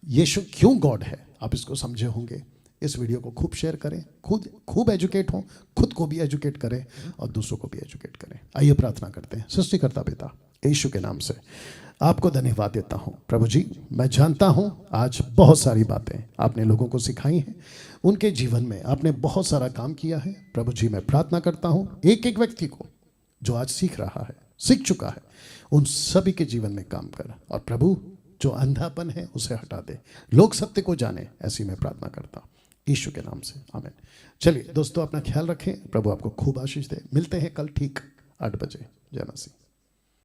यीशु क्यों गॉड है आप इसको समझे होंगे। इस वीडियो को खूब शेयर करें, खूब एजुकेट हों, खुद को भी एजुकेट करें और दूसरों को भी एजुकेट करें। आइए प्रार्थना करते हैं। सृष्टिकर्ता पिता, यीशु के नाम से आपको धन्यवाद देता हूं। प्रभु जी, मैं जानता हूं आज बहुत सारी बातें आपने लोगों को सिखाई हैं, उनके जीवन में आपने बहुत सारा काम किया है। प्रभु जी, मैं प्रार्थना करता हूं एक एक व्यक्ति को जो आज सीख रहा है, सीख चुका है, उन सभी के जीवन में काम कर, और प्रभु जो अंधापन है उसे हटा दे, लोग सत्य को जाने, ऐसी मैं प्रार्थना करता हूं यीशु के नाम से, आमीन। चलिए दोस्तों, अपना ख्याल रखें, प्रभु आपको खूब आशीष दे। मिलते हैं कल ठीक 8 बजे। जय मसीह।